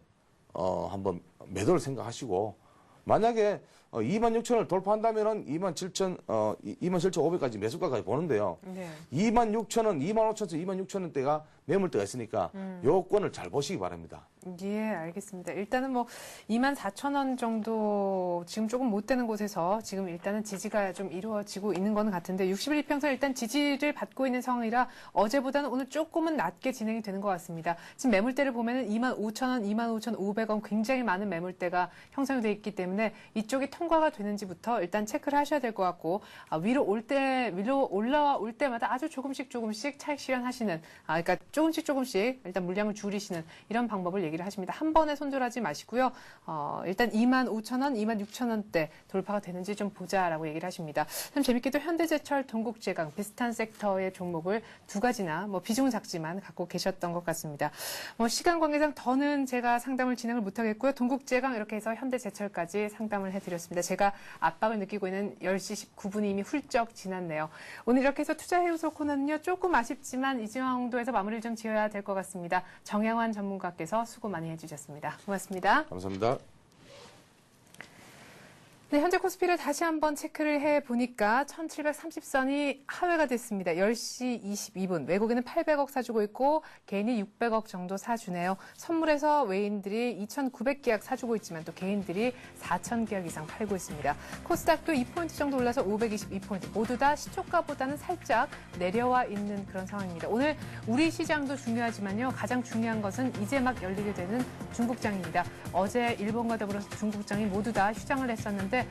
Speaker 5: 매도를 생각하시고 만약에 26,000원을 돌파한다면은 27,500까지 매수가까지 보는데요.
Speaker 1: 네.
Speaker 5: 26,000원, 25,000원, 26,000원대가 매물대가 있으니까 요건을 잘 보시기 바랍니다.
Speaker 1: 예, 알겠습니다. 일단은 뭐 24,000원 정도 지금 조금 못 되는 곳에서 지금 일단은 지지가 좀 이루어지고 있는 건 같은데 60일 이평선 일단 지지를 받고 있는 상황이라 어제보다는 오늘 조금은 낮게 진행이 되는 것 같습니다. 지금 매물대를 보면은 25,000원, 25,500원 굉장히 많은 매물대가 형성이 되어 있기 때문에 이쪽이 통과가 되는지부터 일단 체크를 하셔야 될 것 같고 위로 올라올 때마다 아주 조금씩 차익 실현하시는 그러니까 조금씩 일단 물량을 줄이시는 이런 방법을 얘기를 하십니다. 한 번에 손절하지 마시고요. 일단 25,000원, 26,000원대 돌파가 되는지 좀 보자라고 얘기를 하십니다. 참 재밌게도 현대제철, 동국제강 비슷한 섹터의 종목을 두 가지나 뭐 비중은 작지만 갖고 계셨던 것 같습니다. 시간 관계상 더는 제가 상담을 진행을 못하겠고요. 동국제강 이렇게 해서 현대제철까지 상담을 해드렸습니다. 제가 압박을 느끼고 있는 10시 19분이 이미 훌쩍 지났네요. 오늘 이렇게 해서 투자해요소 코너는요. 조금 아쉽지만 이 정도에서 마무리를 좀 지어야 될 것 같습니다. 정양환 전문가께서 수고 많이 해주셨습니다. 고맙습니다.
Speaker 5: 감사합니다.
Speaker 1: 네, 현재 코스피를 다시 한번 체크를 해보니까 1730선이 하회가 됐습니다. 10시 22분. 외국인은 800억 사주고 있고 개인이 600억 정도 사주네요. 선물에서 외인들이 2,900계약 사주고 있지만 또 개인들이 4,000계약 이상 팔고 있습니다. 코스닥도 2포인트 정도 올라서 522포인트. 모두 다 시초가보다는 살짝 내려와 있는 그런 상황입니다. 오늘 우리 시장도 중요하지만요. 가장 중요한 것은 이제 막 열리게 되는 중국장입니다. 어제 일본과 더불어서 중국장이 모두 다 휴장을 했었는데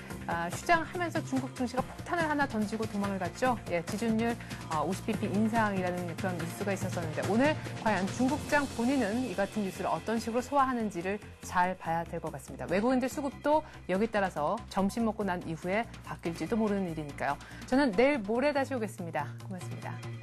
Speaker 1: 휴장하면서 중국 증시가 폭탄을 하나 던지고 도망을 갔죠. 예, 지준율 50bp 인상이라는 그런 뉴스가 있었었는데 오늘 과연 중국장 본인은 이 같은 뉴스를 어떤 식으로 소화하는지를 잘 봐야 될 것 같습니다. 외국인들 수급도 여기 따라서 점심 먹고 난 이후에 바뀔지도 모르는 일이니까요. 저는 내일 모레 다시 오겠습니다. 고맙습니다.